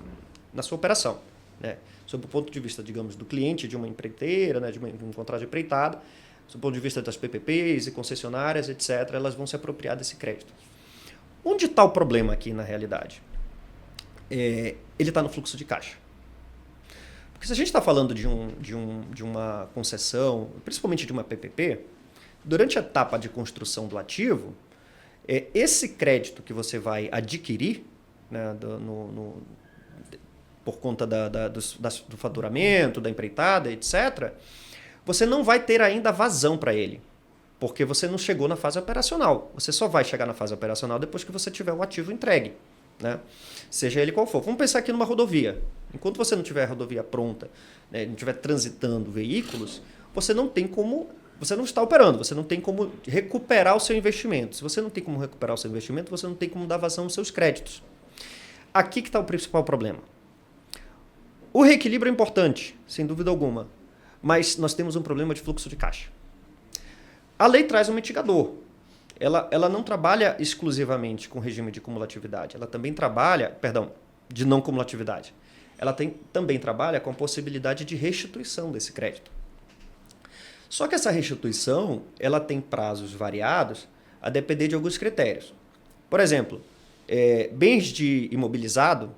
operação, né? Sob o ponto de vista, digamos, do cliente de uma empreiteira, né, de um contrato de empreitada, sob o ponto de vista das PPPs e concessionárias, etc., elas vão se apropriar desse crédito. Onde está o problema aqui na realidade? Ele está no fluxo de caixa. Porque se a gente está falando de uma concessão, principalmente de uma PPP, durante a etapa de construção do ativo, esse crédito que você vai adquirir, né, por conta do faturamento, da empreitada, etc., você não vai ter ainda vazão para ele, porque você não chegou na fase operacional. Você só vai chegar na fase operacional depois que você tiver o ativo entregue, né? Seja ele qual for. Vamos pensar aqui numa rodovia. Enquanto você não tiver a rodovia pronta, né, não estiver transitando veículos, você não está operando, você não tem como recuperar o seu investimento. Se você não tem como recuperar o seu investimento, você não tem como dar vazão aos seus créditos. Aqui que está o principal problema. O reequilíbrio é importante, sem dúvida alguma, mas nós temos um problema de fluxo de caixa. A lei traz um mitigador. Ela não trabalha exclusivamente com regime de cumulatividade, ela também trabalha, de não cumulatividade. Ela também trabalha com a possibilidade de restituição desse crédito. Só que essa restituição ela tem prazos variados a depender de alguns critérios. Por exemplo, bens de imobilizado,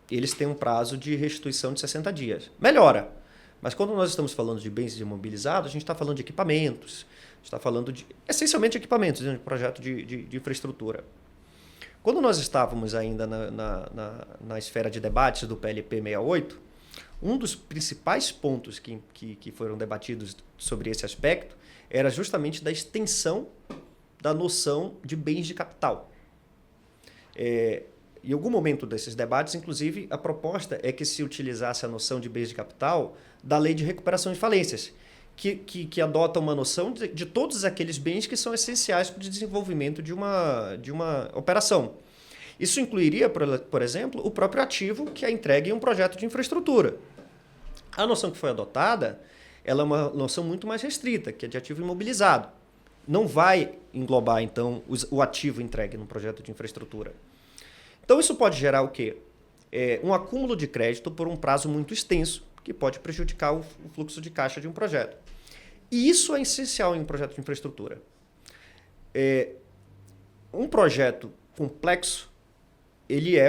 eles têm um prazo de restituição de 60 dias. Melhora. Mas quando nós estamos falando de bens imobilizados, a gente está falando de equipamentos, a gente está falando essencialmente de equipamentos, de um projeto de infraestrutura. Quando nós estávamos ainda na esfera de debates do PLP 68, um dos principais pontos que foram debatidos sobre esse aspecto era justamente da extensão da noção de bens de capital. Em algum momento desses debates, inclusive, a proposta é que se utilizasse a noção de bens de capital da Lei de Recuperação de Falências, que adota uma noção de todos aqueles bens que são essenciais para o desenvolvimento de uma operação. Isso incluiria, por exemplo, o próprio ativo que é entregue em um projeto de infraestrutura. A noção que foi adotada ela é uma noção muito mais restrita, que é de ativo imobilizado. Não vai englobar, então, o ativo entregue no projeto de infraestrutura. Então, isso pode gerar o quê? Um acúmulo de crédito por um prazo muito extenso, que pode prejudicar o fluxo de caixa de um projeto. E isso é essencial em um projeto de infraestrutura. Um projeto complexo, ele é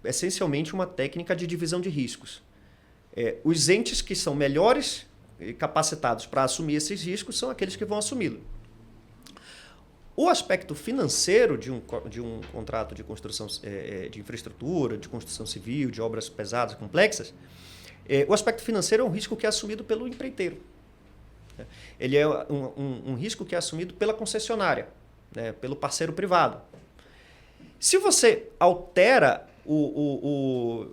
essencialmente uma técnica de divisão de riscos. Os entes que são melhores capacitados para assumir esses riscos são aqueles que vão assumi-lo. O aspecto financeiro de um contrato de construção de infraestrutura, de construção civil, de obras pesadas, complexas, o aspecto financeiro é um risco que é assumido pelo empreiteiro. Ele é um risco que é assumido pela concessionária, né, pelo parceiro privado. Se você altera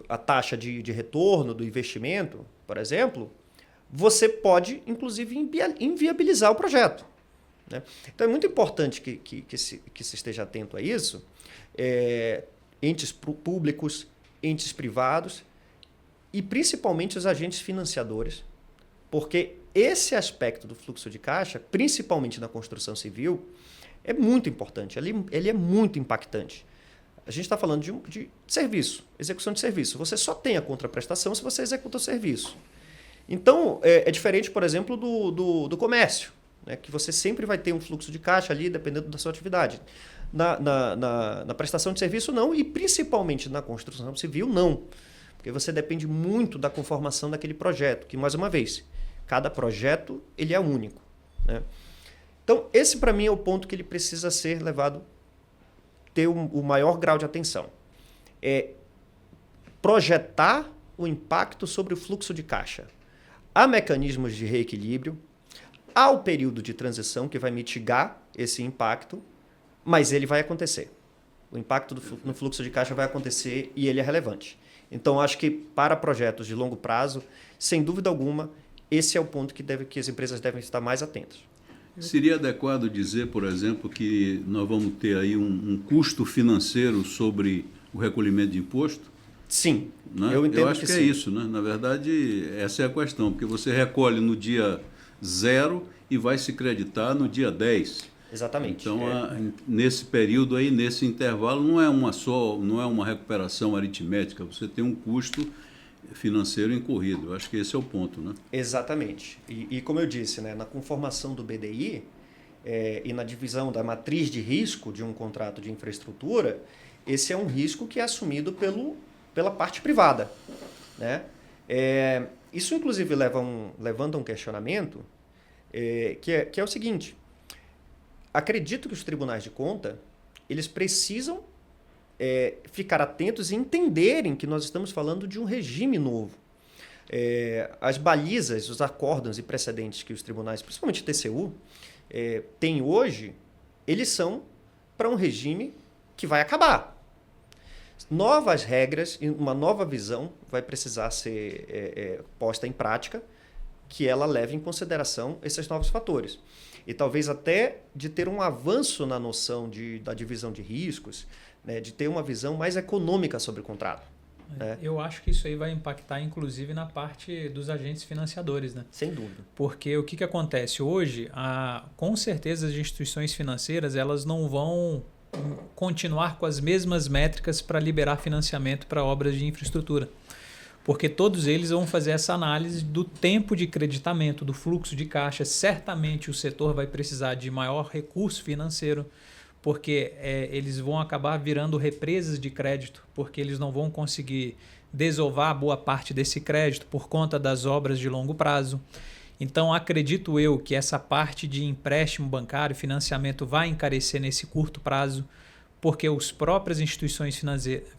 a taxa de retorno do investimento, por exemplo, você pode, inclusive, inviabilizar o projeto. Né? Então, é muito importante que se esteja atento a isso, entes públicos, entes privados e, principalmente, os agentes financiadores, porque esse aspecto do fluxo de caixa, principalmente na construção civil, é muito importante, ele é muito impactante. A gente está falando de serviço, execução de serviço. Você só tem a contraprestação se você executa o serviço. Então, é diferente, por exemplo, do comércio, né, que você sempre vai ter um fluxo de caixa ali, dependendo da sua atividade. Na prestação de serviço, não, e principalmente na construção civil, não. Porque você depende muito da conformação daquele projeto, que, mais uma vez, cada projeto ele é único. Né? Então, esse, para mim, é o ponto que ele precisa ser levado, ter o maior grau de atenção. Projetar o impacto sobre o fluxo de caixa. Há mecanismos de reequilíbrio, há o período de transição que vai mitigar esse impacto, mas ele vai acontecer. O impacto no fluxo de caixa vai acontecer e ele é relevante. Então, acho que para projetos de longo prazo, sem dúvida alguma, esse é o ponto que as empresas devem estar mais atentas. Seria adequado dizer, por exemplo, que nós vamos ter aí um custo financeiro sobre o recolhimento de imposto? Sim, Né? eu entendo Eu acho que sim. é isso, né? Na verdade, essa é a questão, porque você recolhe no dia 0 e vai se creditar no dia 10. Exatamente. Então, nesse período aí, nesse intervalo, não é uma recuperação aritmética, você tem um custo financeiro incorrido. Eu acho que esse é o ponto, né? Exatamente. E como eu disse, né, na conformação do BDI e na divisão da matriz de risco de um contrato de infraestrutura, esse é um risco que é assumido pela parte privada, né? Isso, inclusive, levanta um questionamento que é o seguinte. Acredito que os tribunais de conta eles precisam ficar atentos e entenderem que nós estamos falando de um regime novo. As balizas, os acórdãos e precedentes que os tribunais, principalmente o TCU, têm hoje, eles são para um regime que vai acabar. Novas regras e uma nova visão vai precisar ser posta em prática, que ela leve em consideração esses novos fatores. E talvez até de ter um avanço na noção da divisão de riscos, né, de ter uma visão mais econômica sobre o contrato. Né? Eu acho que isso aí vai impactar, inclusive, na parte dos agentes financiadores, né? Sem dúvida. Porque o que acontece hoje, com certeza as instituições financeiras elas não vão continuar com as mesmas métricas para liberar financiamento para obras de infraestrutura. Porque todos eles vão fazer essa análise do tempo de creditamento, do fluxo de caixa. Certamente o setor vai precisar de maior recurso financeiro, porque eles vão acabar virando represas de crédito, porque eles não vão conseguir desovar boa parte desse crédito por conta das obras de longo prazo. Então, acredito eu que essa parte de empréstimo bancário, financiamento, vai encarecer nesse curto prazo, porque as próprias instituições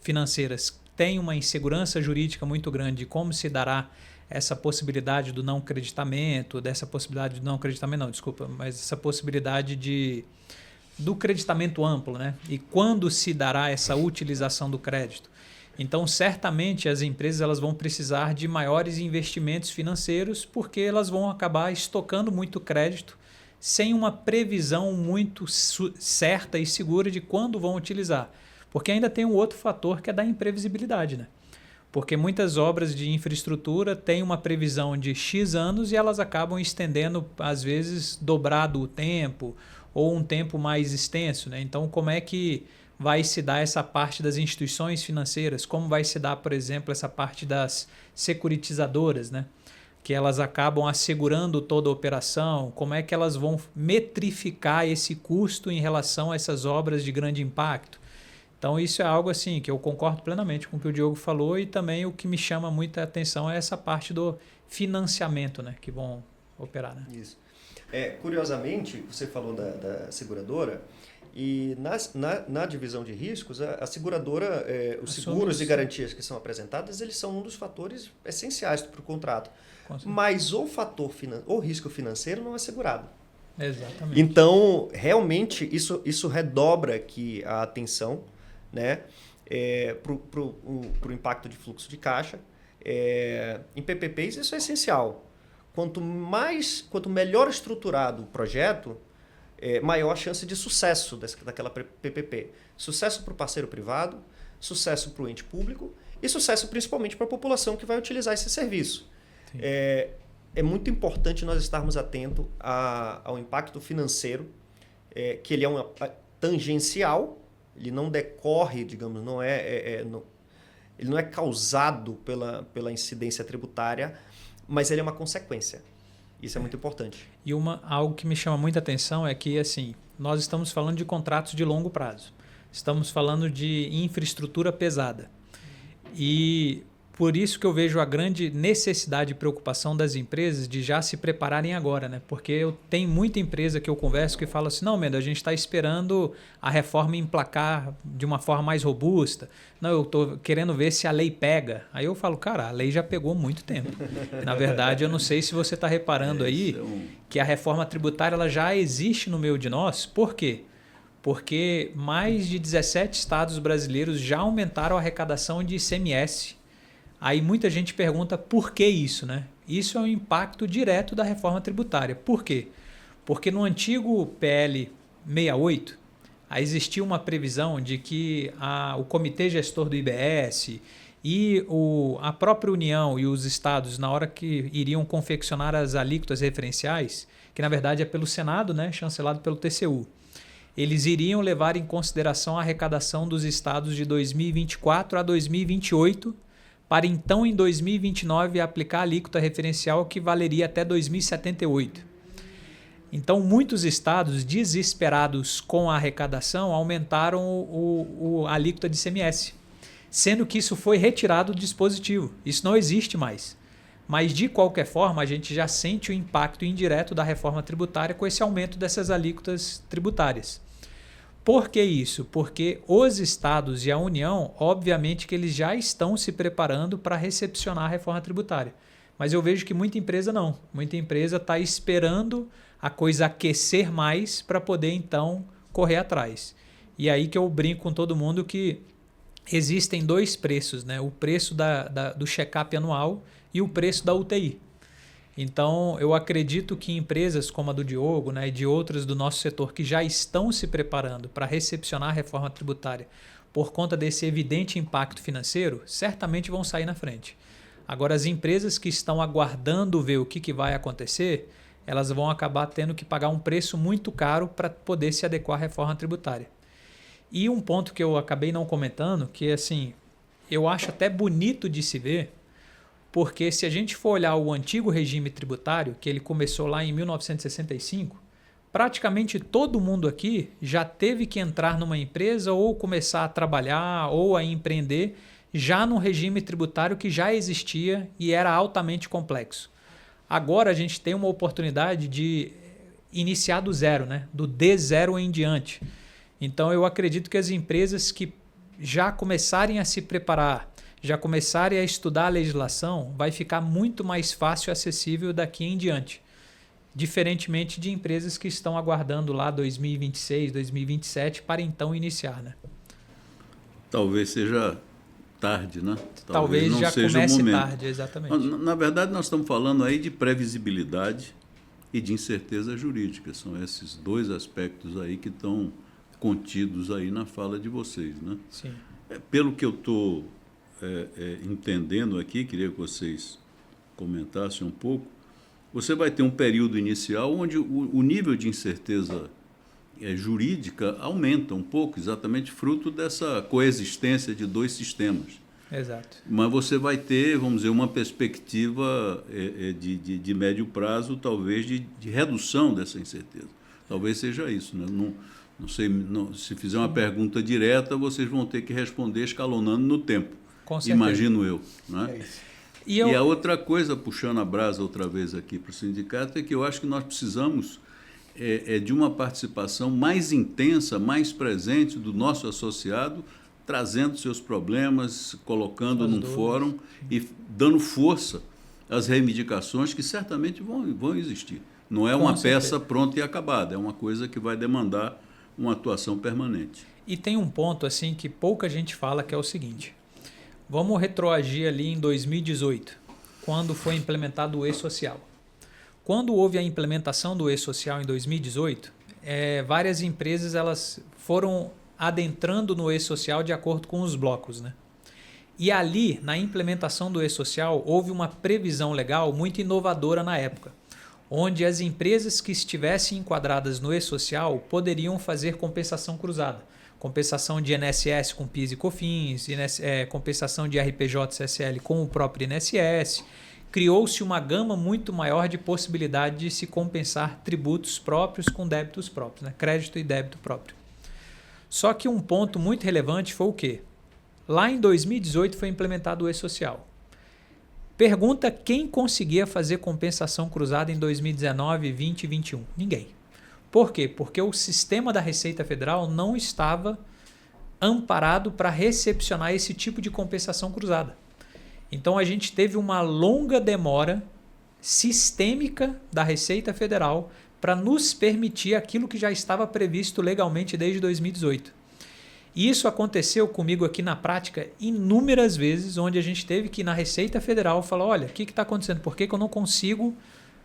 financeiras têm uma insegurança jurídica muito grande de como se dará essa possibilidade do não creditamento, mas essa possibilidade do creditamento amplo, né? E quando se dará essa utilização do crédito. Então, certamente, as empresas elas vão precisar de maiores investimentos financeiros porque elas vão acabar estocando muito crédito sem uma previsão muito certa e segura de quando vão utilizar. Porque ainda tem um outro fator que é da imprevisibilidade, né? Porque muitas obras de infraestrutura têm uma previsão de X anos e elas acabam estendendo, às vezes, dobrado o tempo ou um tempo mais extenso, né? Então, como é que vai se dar essa parte das instituições financeiras? Como vai se dar, por exemplo, essa parte das securitizadoras, né? Que elas acabam assegurando toda a operação? Como é que elas vão metrificar esse custo em relação a essas obras de grande impacto? Então, isso é algo assim que eu concordo plenamente com o que o Diogo falou e também o que me chama muita atenção é essa parte do financiamento, né? Que vão operar, né? Isso. Curiosamente, você falou da seguradora e na divisão de riscos, a seguradora, os seguros e garantias que são apresentadas, eles são um dos fatores essenciais para o contrato. Mas o risco financeiro não é segurado. Exatamente. Então, realmente, isso redobra aqui a atenção, né, para o impacto de fluxo de caixa. Em PPPs, isso é essencial. Quanto melhor estruturado o projeto, maior a chance de sucesso daquela PPP. Sucesso para o parceiro privado, sucesso para o ente público e sucesso principalmente para a população que vai utilizar esse serviço. É muito importante nós estarmos atentos ao impacto financeiro, que ele é tangencial, ele não decorre, digamos, ele não é causado pela incidência tributária, mas ele é uma consequência. Isso é muito importante. E algo que me chama muita atenção é que assim, nós estamos falando de contratos de longo prazo. Estamos falando de infraestrutura pesada. E por isso que eu vejo a grande necessidade e preocupação das empresas de já se prepararem agora, né? Porque eu tenho muita empresa que eu converso que fala assim, não, Mendo, a gente está esperando a reforma emplacar de uma forma mais robusta. Não, eu estou querendo ver se a lei pega. Aí eu falo, cara, a lei já pegou há muito tempo. Na verdade, eu não sei se você está reparando aí que a reforma tributária ela já existe no meio de nós. Por quê? Porque mais de 17 estados brasileiros já aumentaram a arrecadação de ICMS. Aí muita gente pergunta por que isso, né? Isso é um impacto direto da reforma tributária. Por quê? Porque no antigo PL 68, existia uma previsão de que o Comitê Gestor do IBS e a própria União e os estados, na hora que iriam confeccionar as alíquotas referenciais, que na verdade é pelo Senado, né? Chancelado pelo TCU, eles iriam levar em consideração a arrecadação dos estados de 2024 a 2028, para então, em 2029, aplicar a alíquota referencial que valeria até 2078. Então, muitos estados, desesperados com a arrecadação, aumentaram a alíquota de ICMS, sendo que isso foi retirado do dispositivo. Isso não existe mais. Mas, de qualquer forma, a gente já sente o impacto indireto da reforma tributária com esse aumento dessas alíquotas tributárias. Por que isso? Porque os estados e a União, obviamente que eles já estão se preparando para recepcionar a reforma tributária. Mas eu vejo que muita empresa não. Muita empresa está esperando a coisa aquecer mais para poder, então, correr atrás. E aí que eu brinco com todo mundo que existem dois preços, né? O preço do check-up anual e o preço da UTI. Então, eu acredito que empresas como a do Diogo, né, e de outras do nosso setor que já estão se preparando para recepcionar a reforma tributária por conta desse evidente impacto financeiro, certamente vão sair na frente. Agora, as empresas que estão aguardando ver o que vai acontecer, elas vão acabar tendo que pagar um preço muito caro para poder se adequar à reforma tributária. E um ponto que eu acabei não comentando, que assim, eu acho até bonito de se ver, porque se a gente for olhar o antigo regime tributário, que ele começou lá em 1965, praticamente todo mundo aqui já teve que entrar numa empresa ou começar a trabalhar ou a empreender já num regime tributário que já existia e era altamente complexo. Agora a gente tem uma oportunidade de iniciar do zero, né? Do D0 em diante. Então eu acredito que as empresas que já começarem a se preparar, já começarem a estudar a legislação, vai ficar muito mais fácil e acessível daqui em diante. Diferentemente de empresas que estão aguardando lá 2026, 2027 para então iniciar, né? Talvez seja tarde, né? Talvez não já seja comece o momento. tarde, exatamente. Na verdade, nós estamos falando aí de previsibilidade e de incerteza jurídica. São esses dois aspectos aí que estão contidos aí na fala de vocês, né? Sim. Pelo que eu estou entendendo aqui, queria que vocês comentassem um pouco, você vai ter um período inicial onde o nível de incerteza jurídica aumenta um pouco, exatamente fruto dessa coexistência de dois sistemas. Exato. Mas você vai ter, vamos dizer, uma perspectiva de médio prazo, talvez, de redução dessa incerteza. Talvez seja isso, né? Não sei, se fizer uma pergunta direta, vocês vão ter que responder escalonando no tempo. Com certeza. Imagino eu. Né? É isso. E a outra coisa, puxando a brasa outra vez aqui para o sindicato, é que eu acho que nós precisamos de uma participação mais intensa, mais presente do nosso associado, trazendo seus problemas, colocando num fórum e dando força às reivindicações que certamente vão existir. Não é uma peça pronta e acabada, é uma coisa que vai demandar uma atuação permanente. E tem um ponto assim que pouca gente fala, que é o seguinte. Vamos retroagir ali em 2018, quando foi implementado o E-Social. Quando houve a implementação do E-Social em 2018, várias empresas elas foram adentrando no E-Social de acordo com os blocos, né? E ali, na implementação do E-Social, houve uma previsão legal muito inovadora na época, onde as empresas que estivessem enquadradas no E-Social poderiam fazer compensação cruzada. Compensação de INSS com PIS e COFINS, compensação de RPJ e CSL com o próprio INSS. Criou-se uma gama muito maior de possibilidade de se compensar tributos próprios com débitos próprios, né? Crédito e débito próprio. Só que um ponto muito relevante foi o quê? Lá em 2018 foi implementado o E-Social. Pergunta quem conseguia fazer compensação cruzada em 2019, 20 e 21. Ninguém. Por quê? Porque o sistema da Receita Federal não estava amparado para recepcionar esse tipo de compensação cruzada. Então a gente teve uma longa demora sistêmica da Receita Federal para nos permitir aquilo que já estava previsto legalmente desde 2018. E isso aconteceu comigo aqui na prática inúmeras vezes, onde a gente teve que ir na Receita Federal falar, olha, o que está acontecendo? Por que eu não consigo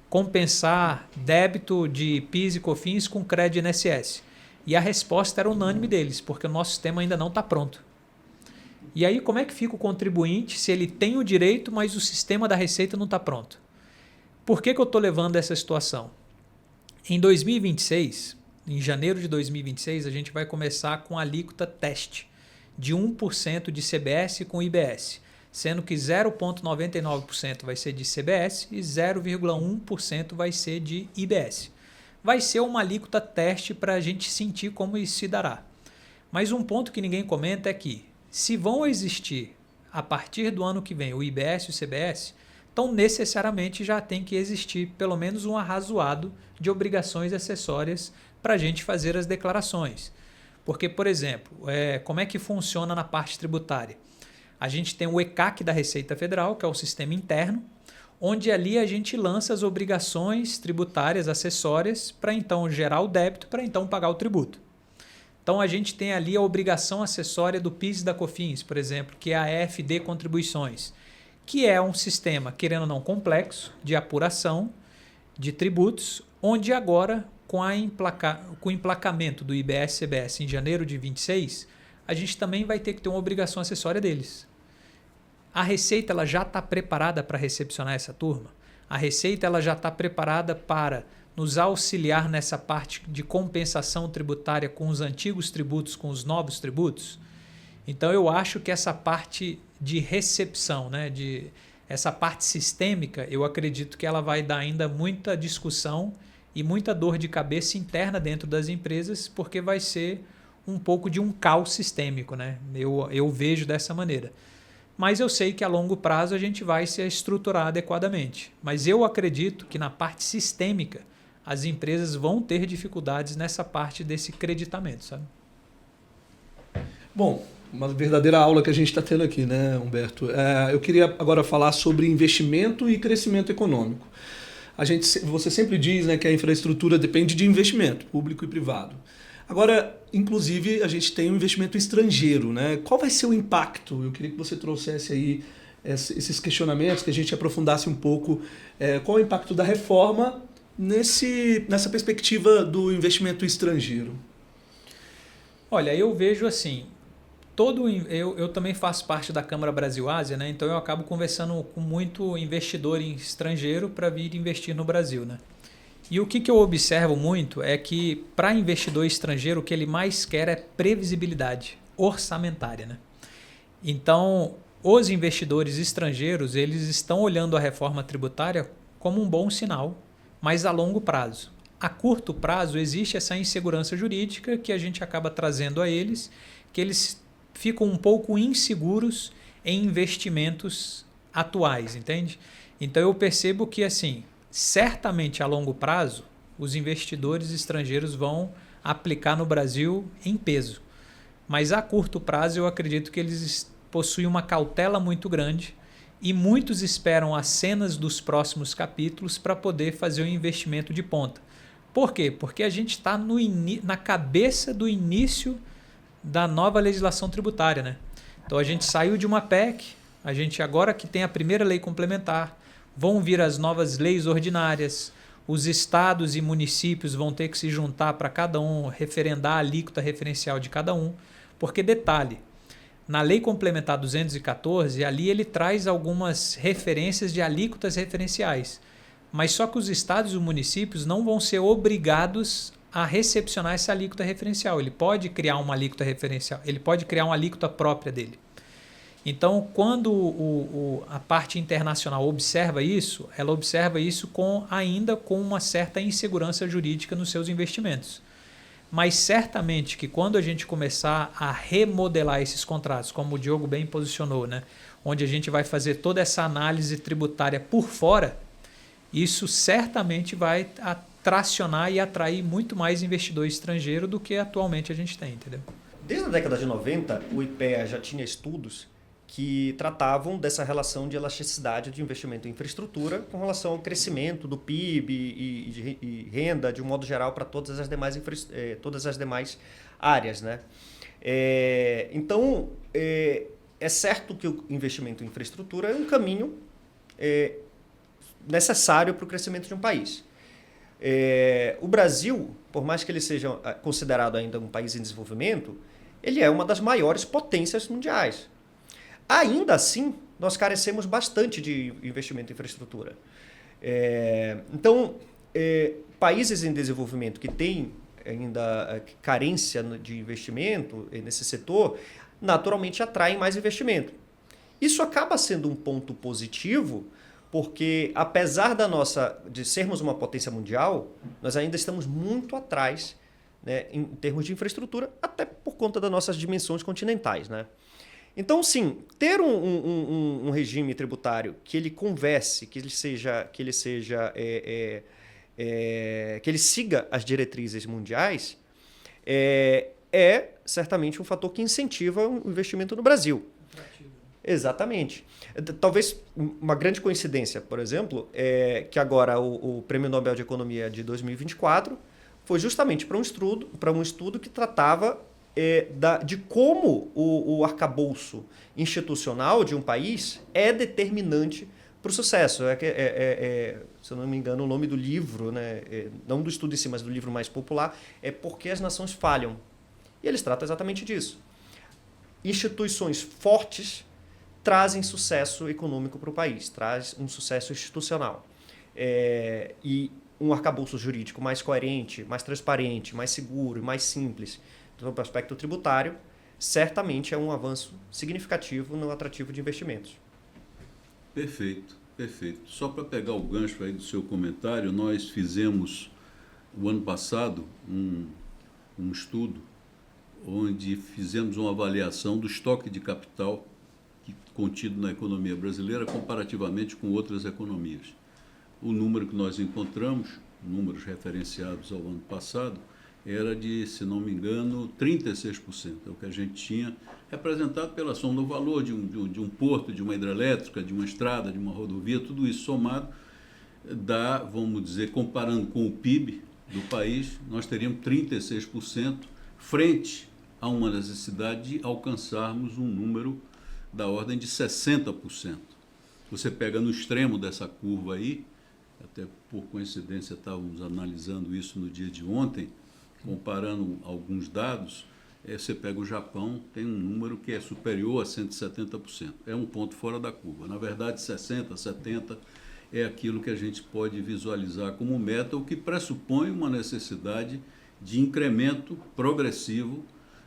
compensar débito de PIS e COFINS com crédito INSS? E a resposta era unânime deles, porque o nosso sistema ainda não está pronto. E aí como é que fica o contribuinte se ele tem o direito, mas o sistema da Receita não está pronto? Por que eu estou levando essa situação? Em 2026, em janeiro de 2026, a gente vai começar com a alíquota teste de 1% de CBS com IBS, sendo que 0,99% vai ser de CBS e 0,1% vai ser de IBS. Vai ser uma alíquota teste para a gente sentir como isso se dará. Mas um ponto que ninguém comenta é que, se vão existir, a partir do ano que vem, o IBS e o CBS, então necessariamente já tem que existir pelo menos um arrazoado de obrigações acessórias para a gente fazer as declarações. Porque, por exemplo, como é que funciona na parte tributária? A gente tem o ECAC da Receita Federal, que é o sistema interno, onde ali a gente lança as obrigações tributárias acessórias para então gerar o débito, para então pagar o tributo. Então a gente tem ali a obrigação acessória do PIS e da COFINS, por exemplo, que é a EFD Contribuições, que é um sistema, querendo ou não, complexo, de apuração de tributos, onde agora, com o emplacamento do IBS-CBS em janeiro de 26, a gente também vai ter que ter uma obrigação acessória deles. A Receita ela já está preparada para recepcionar essa turma? A Receita ela já está preparada para nos auxiliar nessa parte de compensação tributária com os antigos tributos, com os novos tributos? Então eu acho que essa parte de recepção, né, essa parte sistêmica, eu acredito que ela vai dar ainda muita discussão e muita dor de cabeça interna dentro das empresas, porque vai ser um pouco de um caos sistêmico, né? Eu vejo dessa maneira. Mas eu sei que a longo prazo a gente vai se estruturar adequadamente. Mas eu acredito que na parte sistêmica as empresas vão ter dificuldades nessa parte desse creditamento, sabe? Bom, uma verdadeira aula que a gente está tendo aqui, né, Humberto? Eu queria agora falar sobre investimento e crescimento econômico. Você sempre diz, né, que a infraestrutura depende de investimento, público e privado. Agora, inclusive, a gente tem um investimento estrangeiro, né? Qual vai ser o impacto? Eu queria que você trouxesse aí esses questionamentos, que a gente aprofundasse um pouco qual é o impacto da reforma nessa perspectiva do investimento estrangeiro. Olha, eu vejo assim, eu também faço parte da Câmara Brasil-Ásia, né? Então eu acabo conversando com muito investidor estrangeiro para vir investir no Brasil, né? E o que eu observo muito é que para investidor estrangeiro o que ele mais quer é previsibilidade orçamentária, né? Então os investidores estrangeiros eles estão olhando a reforma tributária como um bom sinal, mas a longo prazo. A curto prazo existe essa insegurança jurídica que a gente acaba trazendo a eles, que eles ficam um pouco inseguros em investimentos atuais, entende? Então eu percebo que assim, certamente a longo prazo os investidores estrangeiros vão aplicar no Brasil em peso, mas a curto prazo eu acredito que eles possuem uma cautela muito grande e muitos esperam as cenas dos próximos capítulos para poder fazer um investimento de ponta. Por quê? Porque a gente está na cabeça do início da nova legislação tributária, né? Então a gente saiu de uma PEC, a gente agora que tem a primeira lei complementar, vão vir as novas leis ordinárias, os estados e municípios vão ter que se juntar para cada um referendar a alíquota referencial de cada um, porque detalhe, na lei complementar 214, ali ele traz algumas referências de alíquotas referenciais, mas só que os estados e os municípios não vão ser obrigados a recepcionar essa alíquota referencial. Ele pode criar uma alíquota referencial, ele pode criar uma alíquota própria dele. Então, quando a parte internacional observa isso, ela observa isso ainda com uma certa insegurança jurídica nos seus investimentos. Mas certamente que quando a gente começar a remodelar esses contratos, como o Diogo bem posicionou, né? onde a gente vai fazer toda essa análise tributária por fora, isso certamente vai tracionar e atrair muito mais investidor estrangeiro do que atualmente a gente tem, entendeu? Desde a década de 90, o IPEA já tinha estudos que tratavam dessa relação de elasticidade de investimento em infraestrutura com relação ao crescimento do PIB e renda, de um modo geral, para todas as demais áreas, né? Então, é certo que o investimento em infraestrutura é um caminho necessário para o crescimento de um país. O Brasil, por mais que ele seja considerado ainda um país em desenvolvimento, ele é uma das maiores potências mundiais. Ainda assim, nós carecemos bastante de investimento em infraestrutura. Então, países em desenvolvimento que têm ainda carência de investimento nesse setor, naturalmente atraem mais investimento. Isso acaba sendo um ponto positivo, porque apesar de sermos uma potência mundial, nós ainda estamos muito atrás, né, em termos de infraestrutura, até por conta das nossas dimensões continentais, né? Então, sim, ter um regime tributário que ele converse, que ele siga as diretrizes mundiais, é certamente um fator que incentiva o investimento no Brasil. Exatamente. Talvez uma grande coincidência, por exemplo, é que agora o Prêmio Nobel de Economia de 2024 foi justamente para um estudo que tratava de como o arcabouço institucional de um país é determinante para o sucesso. Se eu não me engano, o nome do livro, né, não do estudo em si, mas do livro mais popular, é Por que as Nações Falham. E eles tratam exatamente disso. Instituições fortes trazem sucesso econômico para o país, traz um sucesso institucional. E um arcabouço jurídico mais coerente, mais transparente, mais seguro e mais simples do aspecto tributário, certamente é um avanço significativo no atrativo de investimentos. Perfeito, perfeito. Só para pegar o gancho aí do seu comentário, nós fizemos, o ano passado, um estudo onde fizemos uma avaliação do estoque de capital contido na economia brasileira comparativamente com outras economias. O número que nós encontramos, números referenciados ao ano passado, era de, se não me engano, 36%. É o que a gente tinha, representado pela soma do valor de um porto, de uma hidrelétrica, de uma estrada, de uma rodovia, tudo isso somado dá, vamos dizer, comparando com o PIB do país, nós teríamos 36% frente a uma necessidade de alcançarmos um número da ordem de 60%. Você pega no extremo dessa curva aí, até por coincidência estávamos analisando isso no dia de ontem, comparando alguns dados, você pega o Japão, tem um número que é superior a 170%. É um ponto fora da curva. Na verdade, 60%, 70% é aquilo que a gente pode visualizar como meta, o que pressupõe uma necessidade de incremento progressivo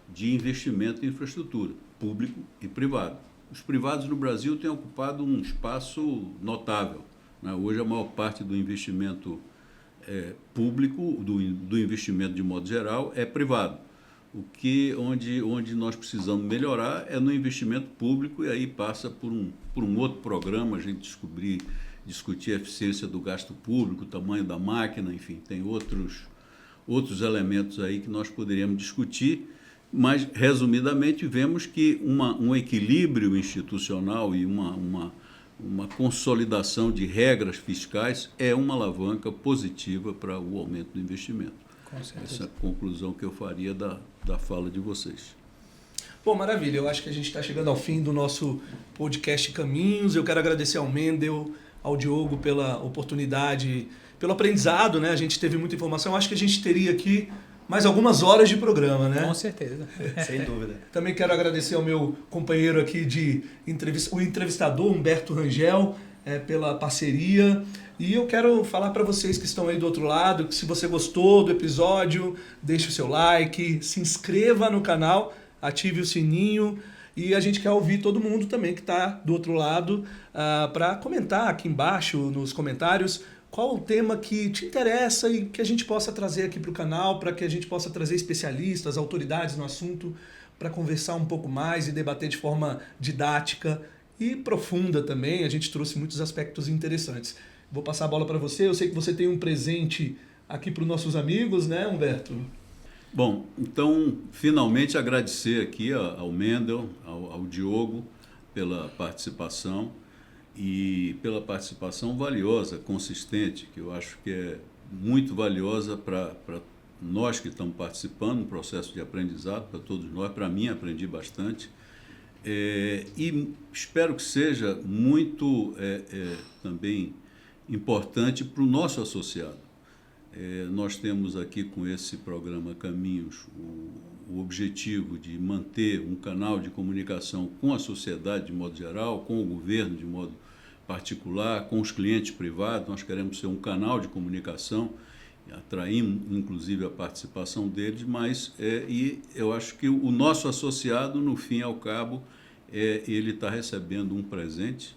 de investimento em infraestrutura, público e privado. Os privados no Brasil têm ocupado um espaço notável, né? Hoje a maior parte do investimento público, do investimento de modo geral, é privado. Onde nós precisamos melhorar é no investimento público, e aí passa por um outro programa, a gente discutir a eficiência do gasto público, o tamanho da máquina, enfim, tem outros elementos aí que nós poderíamos discutir, mas, resumidamente, vemos que um equilíbrio institucional e uma consolidação de regras fiscais é uma alavanca positiva para o aumento do investimento. Essa é a conclusão que eu faria da fala de vocês. Bom, maravilha. Eu acho que a gente está chegando ao fim do nosso podcast Caminhos. Eu quero agradecer ao Mendel, ao Diogo pela oportunidade, pelo aprendizado, né? A gente teve muita informação. Eu acho que a gente teria aqui mais algumas horas de programa, né? Com certeza. Sem dúvida. Também quero agradecer ao meu companheiro aqui de entrevista, o entrevistador Humberto Rangel, pela parceria. E eu quero falar para vocês que estão aí do outro lado, que se você gostou do episódio, deixe o seu like, se inscreva no canal, ative o sininho. E a gente quer ouvir todo mundo também que está do outro lado para comentar aqui embaixo nos comentários qual o tema que te interessa e que a gente possa trazer aqui para o canal, para que a gente possa trazer especialistas, autoridades no assunto, para conversar um pouco mais e debater de forma didática e profunda também. A gente trouxe muitos aspectos interessantes. Vou passar a bola para você. Eu sei que você tem um presente aqui para os nossos amigos, né, Humberto? Bom, então, finalmente agradecer aqui ao Mendel, ao Diogo, pela participação e pela participação valiosa, consistente, que eu acho que é muito valiosa para nós que estamos participando no processo de aprendizado, para todos nós. Para mim, aprendi bastante. E espero que seja muito também importante para o nosso associado. Nós temos aqui com esse programa Caminhos o objetivo de manter um canal de comunicação com a sociedade de modo geral, com o governo de modo particular, com os clientes privados. Nós queremos ser um canal de comunicação, atraímos inclusive a participação deles, mas e eu acho que o nosso associado, no fim e ao cabo, ele está recebendo um presente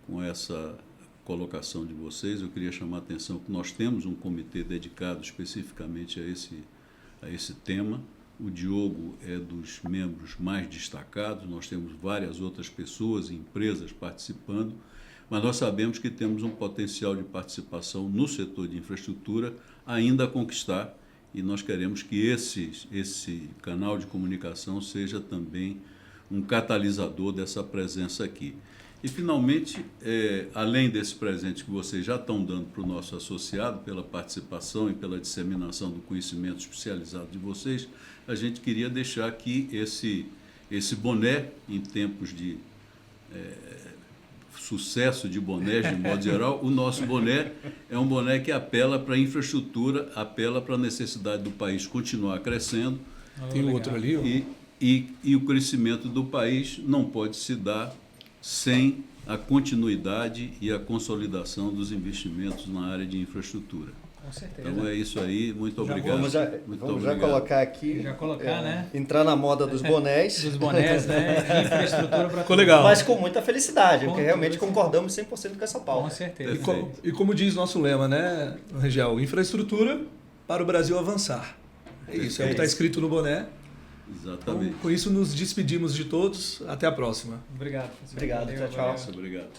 com essa colocação de vocês. Eu queria chamar a atenção que nós temos um comitê dedicado especificamente a esse tema. O Diogo é dos membros mais destacados, nós temos várias outras pessoas e empresas participando, mas nós sabemos que temos um potencial de participação no setor de infraestrutura ainda a conquistar, e nós queremos que esse canal de comunicação seja também um catalisador dessa presença aqui. E, finalmente, além desse presente que vocês já estão dando para o nosso associado, pela participação e pela disseminação do conhecimento especializado de vocês, a gente queria deixar aqui esse boné, em tempos de sucesso de bonés, de modo geral. O nosso boné é um boné que apela para a infraestrutura, apela para a necessidade do país continuar crescendo. Tem outro ali, ó. E o crescimento do país não pode se dar sem a continuidade e a consolidação dos investimentos na área de infraestrutura. Com certeza. Então é isso aí, muito obrigado. Vamos já colocar aqui, né? entrar na moda dos bonés. Dos bonés, né? Infraestrutura para Ficou legal. Mas com muita felicidade, porque realmente concordamos 100% com essa pauta. Com certeza. E como diz nosso lema, né, Rangel? Infraestrutura para o Brasil avançar. É isso, é o que está escrito no boné. Exatamente. Então, com isso, nos despedimos de todos. Até a próxima. Obrigado. Obrigado, tchau, tchau. Obrigado.